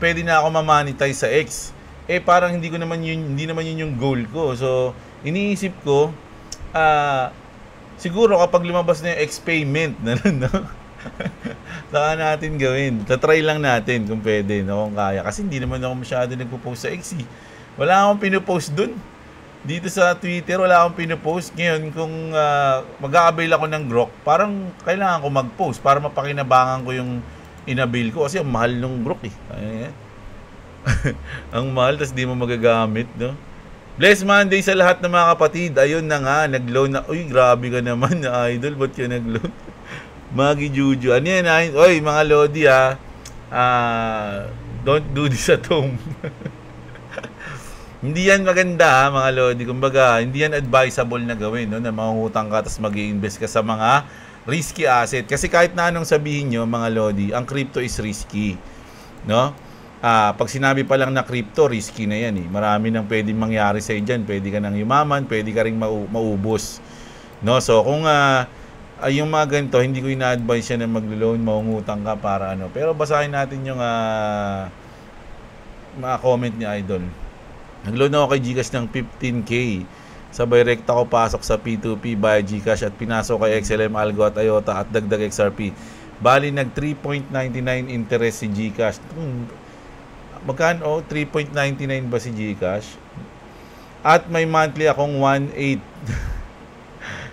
Pwede na ako ma-monetize sa X. Parang hindi naman yun yung goal ko. So, iniisip ko, siguro kapag lumabas na yung X payment, no? Saka natin gawin. Tatry lang natin kung pwede, no? Kung kaya. Kasi hindi naman ako masyado nagpo-post sa X. Wala akong pinopost dun. Dito sa Twitter, wala akong pinopost. Ngayon, kung mag-a-avail ako ng Grok, parang kailangan ko mag-post para mapakinabangan ko yung in-avail ko. Kasi ang mahal ng Grok ang mahal, tas di mo magagamit, no? Bless Monday sa lahat ng mga kapatid. Ayun na nga, nag-loan na. Uy, grabe ka naman, idol. Ba't ka nag-loan? Magi Juju. Ano yan, Oy, mga lodi, don't do this at home. Hindi yan maganda, mga lodi. Kumbaga, hindi yan advisable na gawin, no? Na mangungutang ka tapos mag-i-invest ka sa mga risky asset. Kasi kahit na anong sabihin nyo, mga lodi, ang crypto is risky, no? Pag sinabi pa lang na crypto, risky na yan Marami nang pwedeng mangyari sa dyan. Pwede ka nang yumaman, pwede ka ring maubos, no? So, kung yung mga ganito, hindi ko ina-advise siya na mag-loan, mangungutang ka para ano. Pero basahin natin yung mga comment ni Idol. Nag-loan ako kay Gcash ng 15K. Sabay rekta ko pasok sa P2P via Gcash at pinasok kay XLM, Algo at IOTA at dagdag XRP. Bali nag 3.99 interest si Gcash. Magkano? 3.99 ba si Gcash? At may monthly akong 1.8.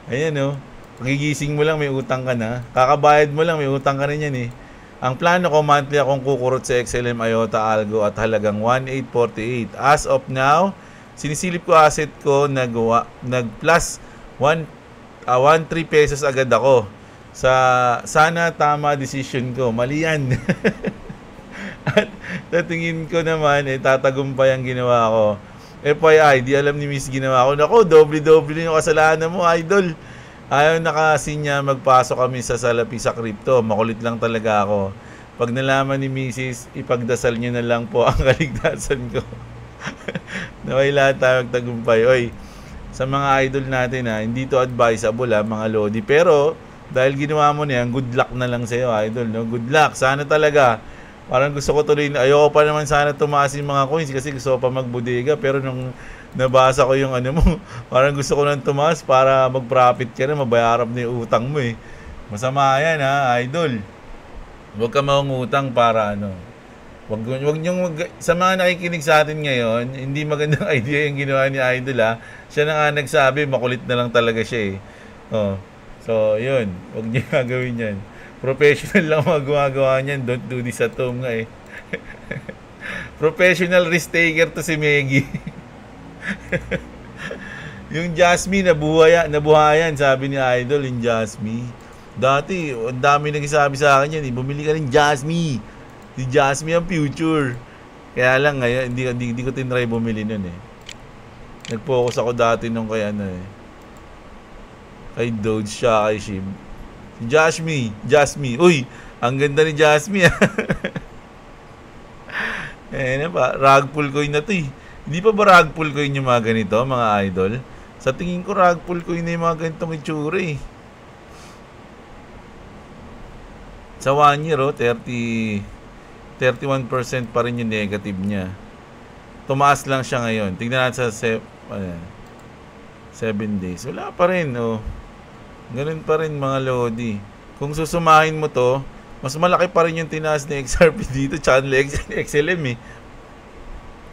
Ayan pagigising mo lang may utang ka na. Kakabayad mo lang may utang ka rin yan Ang plano ko monthly akong kukurot sa XLM, IOTA, Algo at halagang 1.848. As of now, sinisilip ko asset ko nag-plus 13 pesos agad ako. Sana tama decision ko. Mali yan. At tatingin ko naman, tatagumpay ang ginawa ko. FYI, di alam ni Miss ginawa ko. Naku, doble-doble yung kasalanan mo, idol. Ayaw na kasi niya magpasok kami sa salapi sa crypto. Makulit lang talaga ako. Pag nalaman ni Mrs., ipagdasal niyo na lang po ang kaligtasan ko. Naway lahat tayo magtagumpay. Oy, sa mga idol natin hindi to advisable mga lodi. Pero, dahil ginawa mo na yan, good luck na lang sa'yo, idol. No? Good luck. Sana talaga. Parang gusto ko tuloy, ayoko pa naman sana tumaas yung mga coins kasi gusto ko pa magbudega. Pero nung nabasa ko yung mo, parang gusto ko nang tumaas para mag-profit ka na, mabayaran na yung utang mo Masama yan idol. Huwag ka mangutang para Wag sa mga nakikinig sa atin ngayon, hindi magandang idea yung ginawa ni Idol Siya na nga nagsabi, makulit na lang talaga siya So, yun. Huwag niyo gagawin yan. Professional lang gumagawa niyan. Don't do this at home nga Professional risk taker to si Meggy. Yung Jasmine, nabuhayan, sabi ni Idol, yung Jasmine. Dati, ang dami nagsasabi sa akin yan, bumili ka ng Jasmine. Si Jasmine ang future. Kaya lang ngayon, hindi ko tinry bumili nun eh. Nag-focus ako dati nung kay ano eh. Kay Doge siya, kay Shib. Si Jasmine. Uy, ang ganda ni Jasmine. Na ba, rug pull coin na to eh. Hindi pa ba rug pull coin yung mga ganito, mga idol? Sa tingin ko, rug pull coin na yung mga ganitong itsura eh. Sa 1 year, 31% pa rin yung negative niya. Tumaas lang siya ngayon. Tignan natin sa 7 days. Wala pa rin, oh. Ganun pa rin, mga Lodi. Kung susumahin mo to, mas malaki pa rin yung tinaas ni XRP dito, channel XLM eh.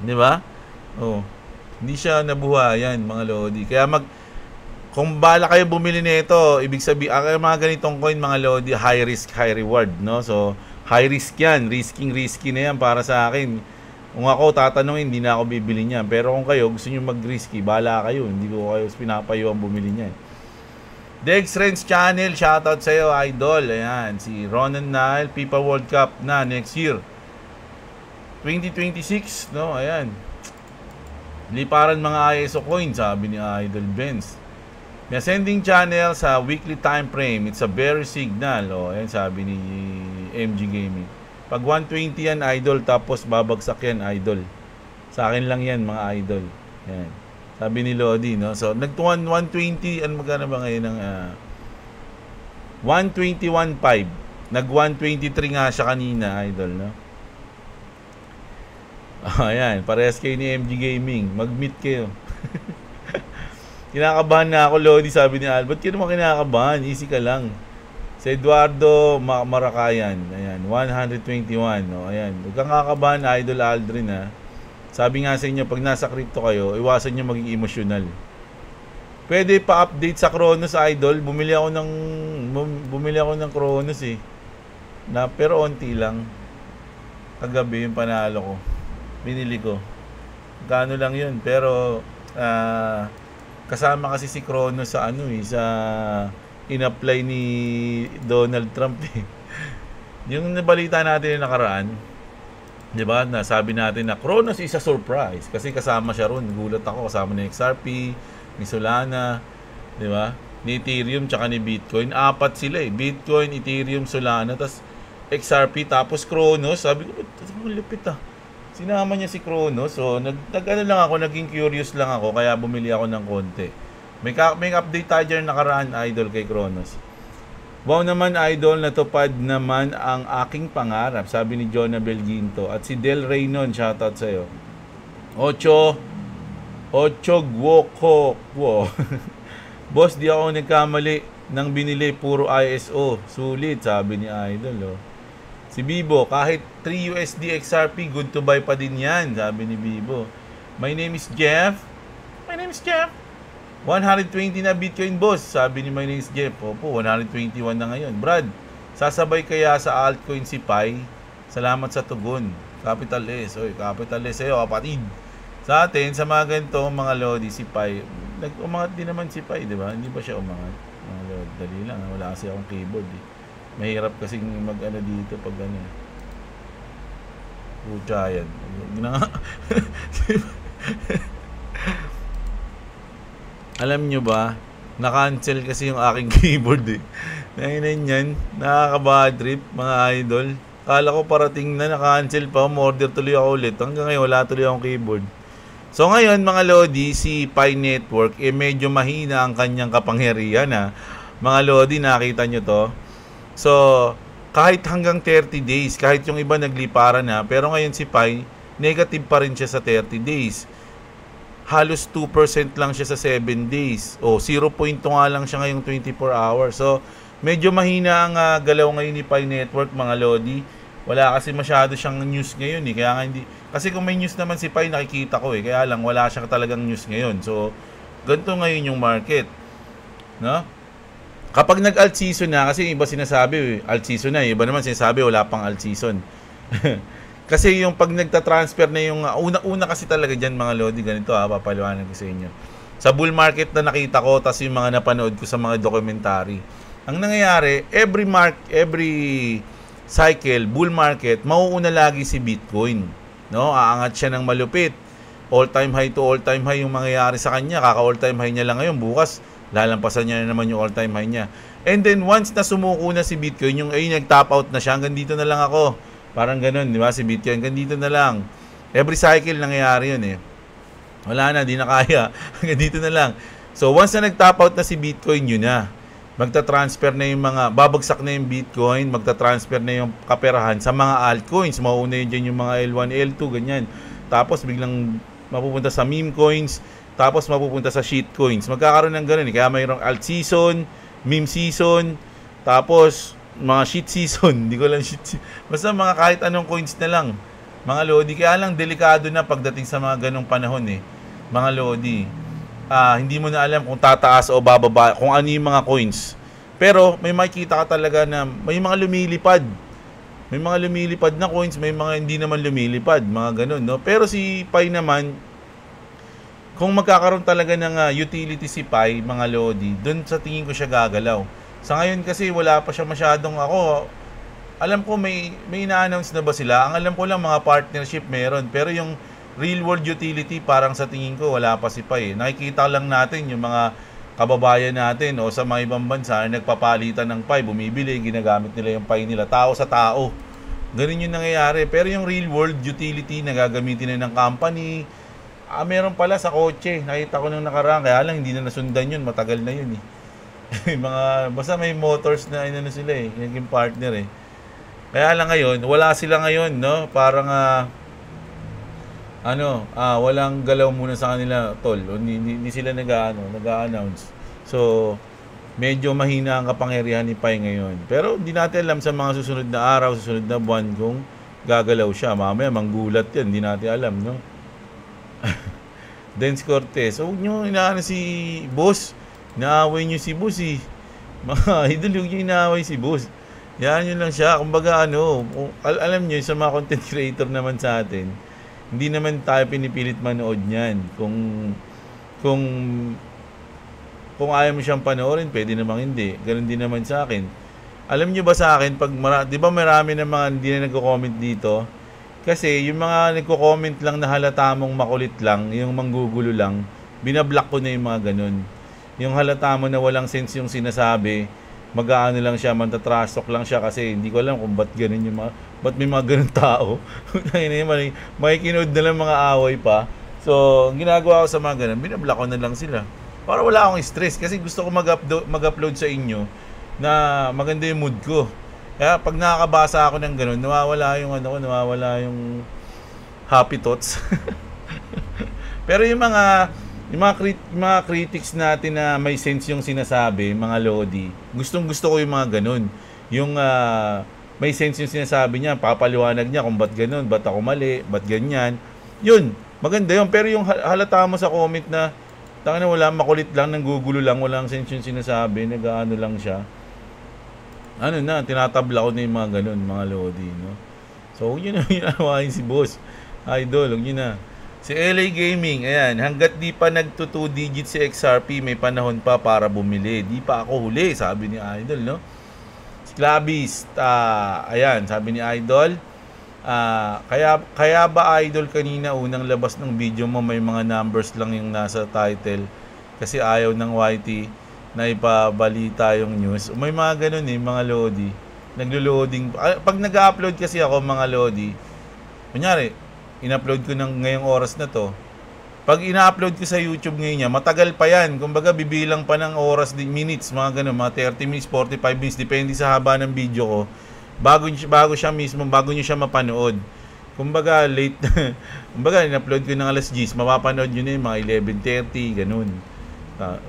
Di ba? Oh. Hindi siya nabuhayan, mga Lodi. Kaya kung bala kayo bumili nito, ibig sabihin, mga ganitong coin, mga Lodi, high risk, high reward, no? So, high risk yan. Risky na yan para sa akin. Kung ako tatanungin, hindi na ako bibili niyan. Pero kung kayo, gusto nyo mag-risky, bala kayo. Hindi ko kayo pinapayo ang bumili niyan. Dex Renz Channel, shoutout sa iyo, idol. Ayan, si Ronan Nile, FIFA World Cup na next year. 2026, no? Ayan. Liparan mga ISO coin, sabi ni Idol Benz. May ascending channel sa weekly time frame. It's a bear signal. O, ayan, sabi ni MG Gaming. Pag 120 yan, idol, tapos babagsak yan, idol. Sa akin lang yan, mga idol. Ayan. Sabi ni Lodi, no? So, nagtuwan 120, ano magkano ba ngayon ng 121.5. Nag 123 nga siya kanina, idol, no? Ayan, parehas kayo ni MG Gaming. Mag-meet kayo. Kinakabahan na ako, Lodi, sabi ni Albert. Kaya naman kinakabahan, easy ka lang. Si Eduardo Marakayan, ayan, 121. No? Ayan, huwag kang kakabahan, Idol Aldrin, ha. Sabi nga sa inyo, pag nasa crypto kayo, iwasan nyo maging emosyonal. Pwede pa-update sa Cronos, Idol. Bumili ako ng Cronos eh. Pero onti lang. Kagabi yung panalo ko. Binili ko. Gano lang yun. Pero kasama kasi si Cronos sa sa in-apply ni Donald Trump eh. Yung nabalita natin yung nakaraan, 'di ba? Nasabi natin na Cronos is a surprise kasi kasama siya ron. Gulat ako, kasama ni XRP, ni Solana, 'di ba? Ni Ethereum tsaka ni Bitcoin. 4 sila eh. Bitcoin, Ethereum, Solana, tas XRP, tapos Cronos. Sabi ko, ang lupit ah. Sinama niya si Cronos. So, naging curious lang ako, kaya bumili ako ng konti. May update tayo dyan nakaraan, idol, kay Cronos. Wow naman, idol, natupad naman ang aking pangarap, sabi ni Jonah Belginto. At si Del Reynon, shoutout sa'yo. Ocho Gwoko. Wow. Boss, di ako nagkamali nang binili, puro ISO. Sulit, sabi ni idol, oh. Si Bibo, kahit 3 USD XRP, good to buy pa din yan, sabi ni Bibo. My name is Jeff. 120 na Bitcoin, boss, sabi ni my name is Jeff. Opo, 121 na ngayon. Brad, sasabay kaya sa altcoin si Pi? Salamat sa tugon. Capital S. Oy, Capital S sa'yo, kapatid. Sa atin, sa mga ganito, mga Lodi, si Pi, umangat din naman si Pi, di ba? Hindi ba siya umangat? Mga Lodi, dali lang, wala kasi akong keyboard eh. Mahirap kasing mag-ano dito pag ano. Pucha yan. Alam nyo ba, na-cancel kasi yung aking keyboard eh. Nahinan yan, nakaka-bad trip, mga idol. Kala ko parating na, na-cancel pa, order tuloy ako ulit. Hanggang ngayon, wala tuloy akong keyboard. So ngayon, mga Lodi, si Pi Network, medyo mahina ang kanyang kapangyarihan ha. Mga Lodi, nakita nyo to. So, kahit hanggang 30 days, kahit yung iba nagliparan na, pero ngayon si Pi, negative pa rin siya sa 30 days. Halos 2% lang siya sa 7 days. O, 0.2 nga lang siya ngayong 24 hours. So, medyo mahina ang galaw ngayon ni Pi Network, mga Lodi. Wala kasi masyado siyang news ngayon eh. Kaya nga hindi, kasi kung may news naman si Pi, nakikita ko eh. Kaya lang, wala siya talagang news ngayon. So, ganito ngayon yung market. No? Kapag nag-alt season na, kasi iba sinasabi, alt season na, iba naman sinasabi, wala pang alt season. Kasi yung pag nagta-transfer na yung una-una kasi talaga diyan mga lodi, ganito papaliwanag ko sa inyo. Sa bull market na nakita ko, tas yung mga napanood ko sa mga documentary. Ang nangyayari, every cycle, bull market, mauuna lagi si Bitcoin, no? Aangat siya ng malupit. All-time high to all-time high yung mangyayari sa kanya. Kaka all-time high niya lang ngayon, bukas lalampasan niya na naman yung all-time high niya. And then once na sumuko na si Bitcoin, yung nag-top out na siya, hanggang dito na lang ako. Parang ganun, di ba? Si Bitcoin, hanggang dito na lang. Every cycle nangyayari yun eh. Wala na, di na kaya. Hanggang dito na lang. So once na nag-top out na si Bitcoin, yun na. Magta-transfer na yung mga, babagsak na yung Bitcoin, magta-transfer na yung kaperahan sa mga altcoins. Mauuna yun dyan yung mga L1, L2, ganyan. Tapos biglang mapupunta sa meme coins, tapos mapupunta sa shitcoins. Magkakaroon ng ganun eh. Kaya mayroong alt season, meme season, tapos mga shit season. Hindi ko lang shit season. Basta mga kahit anong coins na lang. Mga lodi. Kaya lang delikado na pagdating sa mga ganong panahon eh. Mga lodi. Hindi mo na alam kung tataas o bababa, kung ano yung mga coins. Pero may makikita ka talaga na may mga lumilipad. May mga lumilipad na coins, may mga hindi naman lumilipad, mga ganun, no? Pero si Pi naman, kung magkakaroon talaga ng utility si Pi, mga lodi, doon sa tingin ko siya gagalaw. Sa ngayon kasi wala pa siya masyadong alam ko may ina-announce na ba sila? Ang alam ko lang mga partnership meron, pero yung real world utility parang sa tingin ko wala pa si Pi. Nakikita lang natin yung mga kababayan natin o sa mga ibang bansa nagpapalitan ng Pi, bumibili, ginagamit nila yung Pi nila, tao sa tao. Ganun yung nangyayari. Pero yung real world utility na gagamitin na ng company, meron pala sa kotse. Nakita ko nung nakaraan, kaya lang hindi na nasundan yun, matagal na yun eh. Basta may motors na sila eh, naging partner eh. Kaya lang ngayon, wala sila ngayon, no? Parang walang galaw muna sa kanila, tol. Hindi sila nag-a-announce. So, medyo mahina ang kapangyarihan ni Pi ngayon. Pero hindi natin alam sa mga susunod na araw, susunod na buwan kung gagalaw siya. Mamaya manggulat 'yan, hindi natin alam, no? Dance Cortez. Huwag nyo inaano si Boss. Inaaway nyo si Boss eh. Mga idol, huwag nyo inaaway si Boss. Yan yun lang siya. Kumbaga alam nyo, sa mga content creator naman sa atin, hindi naman tayo pinipilit manood niyan. Kung ayaw mo siyang panoorin, pwede namang hindi. Ganun din naman sa akin. Alam nyo ba sa akin, di ba marami na mga hindi na nagko-comment dito? Kasi yung mga nagko-comment lang na halata mong makulit lang, yung manggugulo lang, binablock ko na yung mga ganun. Yung halata mo na walang sense yung sinasabi, mag-aano lang siya, mantatrasok lang siya kasi hindi ko alam kung ba't ganun yung ba't may mga ganun tao. May kinood na lang mga away pa. So, ang ginagawa ko sa mga ganun, binablock ko na lang sila. Para wala akong stress kasi gusto ko mag-upload sa inyo na maganda yung mood ko. Kaya pag nakakabasa ako ng ganun, nawawala yung happy thoughts. Pero yung mga critics natin na may sense yung sinasabi, mga lodi, gustong-gusto ko yung mga ganun. Yung may sense yung sinasabi niya, papaliwanag niya kung ba't ganun, ba't ako mali, ba't ganyan. Yun, maganda yun. Pero yung halata mo sa comment na wala, makulit lang, nanggugulo lang, walang sense yung sinasabi, nag-ano lang siya. Tinatabla ko na yung mga ganun, mga lodi, no? So, huwag nyo na inawain si Boss. Idol, huwag nyo na. Si LA Gaming, ayan, hanggat di pa nagto 2 digits si XRP, may panahon pa para bumili. Di pa ako huli, sabi ni Idol, no? Si Clavis, ayan, sabi ni Idol, kaya ba Idol kanina unang labas ng video mo may mga numbers lang yung nasa title kasi ayaw ng YT na ipabalita yung news. May mga ganun mga lodi. Naglo-loading. Pag nag-upload kasi ako mga lodi, kunyari, in-upload ko ng ngayong oras na to. Pag ina-upload ko sa YouTube ngayon matagal pa yan. Kumbaga bibilang pa ng oras, minutes, mga ganun, mga 30 minutes, 45 minutes, depende sa haba ng video ko. Bago nyo siya mapanood. Kumbaga late. Kumbaga in-upload ko ng alas 10, mapapanood nyo na yung mga 11:30, ganun.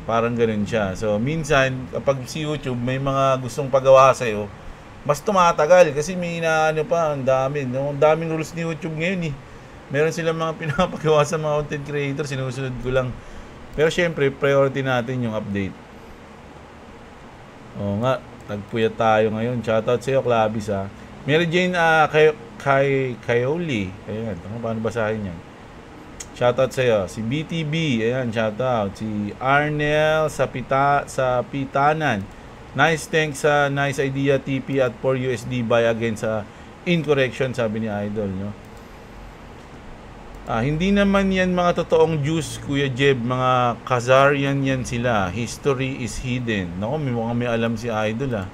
Parang ganun siya. So minsan kapag si YouTube may mga gustong pagawa sa'yo, mas tumatagal kasi may ang daming rules ni YouTube ngayon eh. Meron silang mga pinapagawa sa mga content creator, sinusunod ko lang. Pero syempre priority natin yung update. Oo nga, tagpuyat tayo ngayon. Shoutout sa iyo, Clavis ha. Mary Jane, Kayoli. Ayan, paano basahin yan? Shoutout sa'yo. Si BTB, ayan, shoutout. Si Arnel sa Pitanan. Nice, thanks sa nice idea, TP at 4 USD buy again sa incorrection, sabi ni Idol, no? Hindi naman yan mga totoong juice, Kuya Jeb. Mga Khazarian yan sila. History is hidden. Naku, may alam si Idol,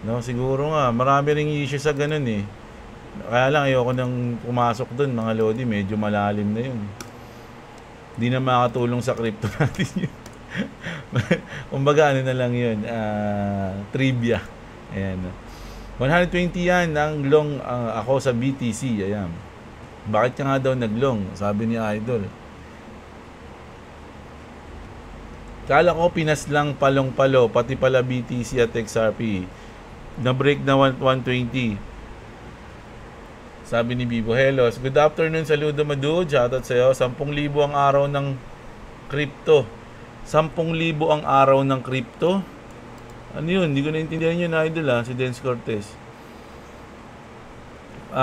no? Siguro nga, marami ring issue sa ganun, eh. Kaya lang, ayoko nang pumasok dun, mga Lodi. Medyo malalim na yun. Hindi na makatulong sa crypto natin yun. Kumbaga, ano na lang yun, trivia. Ayan. 120 yan ang long ako sa BTC. Ayan. Bakit ka nga daw naglong? Sabi ni Idol. Kala ko Pinas lang palong-palo, pati pala BTC at XRP. Na-break na 120. Sabi ni Bibo, Helos, good afternoon, saludo Madud, shoutout sa'yo. 10,000 ang araw ng crypto. 10,000 ang araw ng crypto? Ano yun? Hindi ko naintindihan yun, Idol, si Dance Cortez.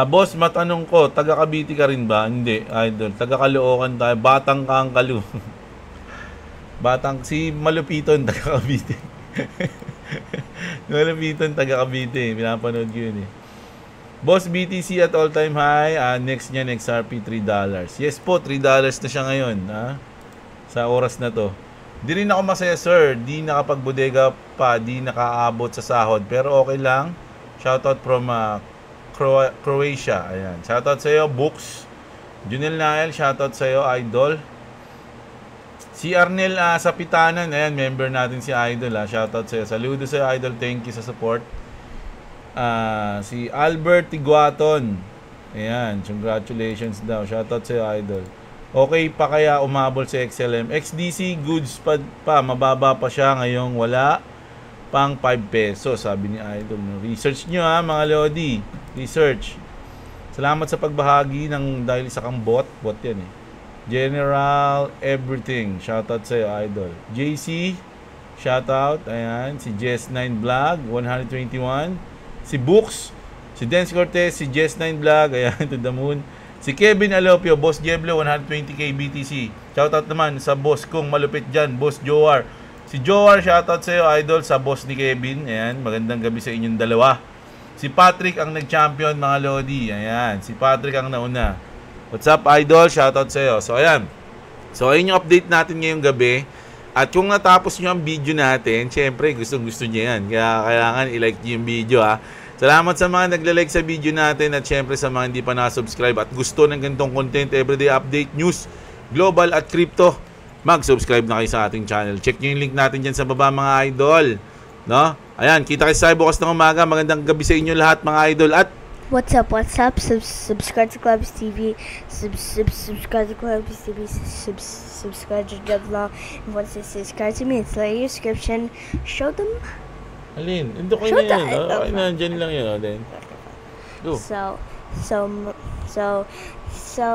Boss, matanong ko, taga Cavite ka rin ba? Hindi, Idol. Taga Caloocan tayo. Batang Kangkalu. Si Malupiton, taga Cavite. Malupiton, taga Cavite. Pinapanood ko yun, Boss, BTC at all-time high. Next niya, XRP, $3. Yes po, $3 na siya ngayon. Sa oras na to. Di rin ako masaya, sir. Di nakapagbodega pa. Di nakaabot sa sahod. Pero okay lang. Shoutout from Croatia. Ayan. Shoutout sa iyo, Books. Junel Nael, shoutout sa iyo, Idol. Si Arnel sa Pitanan. Ayan, member natin si Idol. Shoutout sa iyo. Saludo sa iyo, Idol. Thank you sa support. Si Albert Tiguaton. Ayan, congratulations daw. Shoutout sa iyo, Idol. Okay pa kaya umabol si XLM? XDC goods pa, mababa pa siya ngayong wala pang 5 pesos, sabi ni Idol. Research nyo mga Lodi. Research. Salamat sa pagbahagi ng dahil sa kang bot yan General Everything. Shoutout sa iyo, Idol. JC, shoutout. Ayan, si Jess9 Vlog 121. Si Books, si Dance Cortez, si Jess9 Vlog, ayan, to the moon. Si Kevin Alopio, Boss Jeblo, 120k BTC. Shoutout naman sa boss kong malupit dyan, Boss Joar. Si Joar, shoutout sa iyo, Idol, sa boss ni Kevin. Ayan, magandang gabi sa inyong dalawa. Si Patrick ang nag-champion, mga Lodi. Ayan, si Patrick ang nauna. What's up, Idol? Shoutout sa iyo. So, ayan. So, ayun yung update natin ngayong gabi. At kung natapos nyo ang video natin, syempre, gustong-gusto nyo yan. Kaya kailangan i-like nyo yung video, Salamat sa mga nagla-like sa video natin at syempre sa mga hindi pa na-subscribe at gusto ng ganitong content, everyday update, news, global at crypto, mag-subscribe na kayo sa ating channel. Check nyo yung link natin dyan sa baba, mga Idol. No? Ayan, kita kayo sa bukas ng umaga. Magandang gabi sa inyo lahat, mga Idol. At what's up? Subscribe to Clubs TV. Subscribe to Clubs TV. Subscribe to Jeff Long. And once they subscribe to me, it's like your description. Show them. Alin? Ito kayo na yan. Okay na, dyan lang yun. Then. Go. So,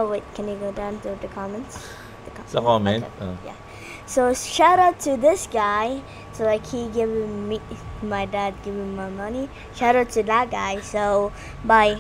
wait, can you go down to the comments? Sa comment? Okay. Yeah. So, shout out to this guy. So, like, he giving me, my dad giving my money. Shout out to that guy. So, bye.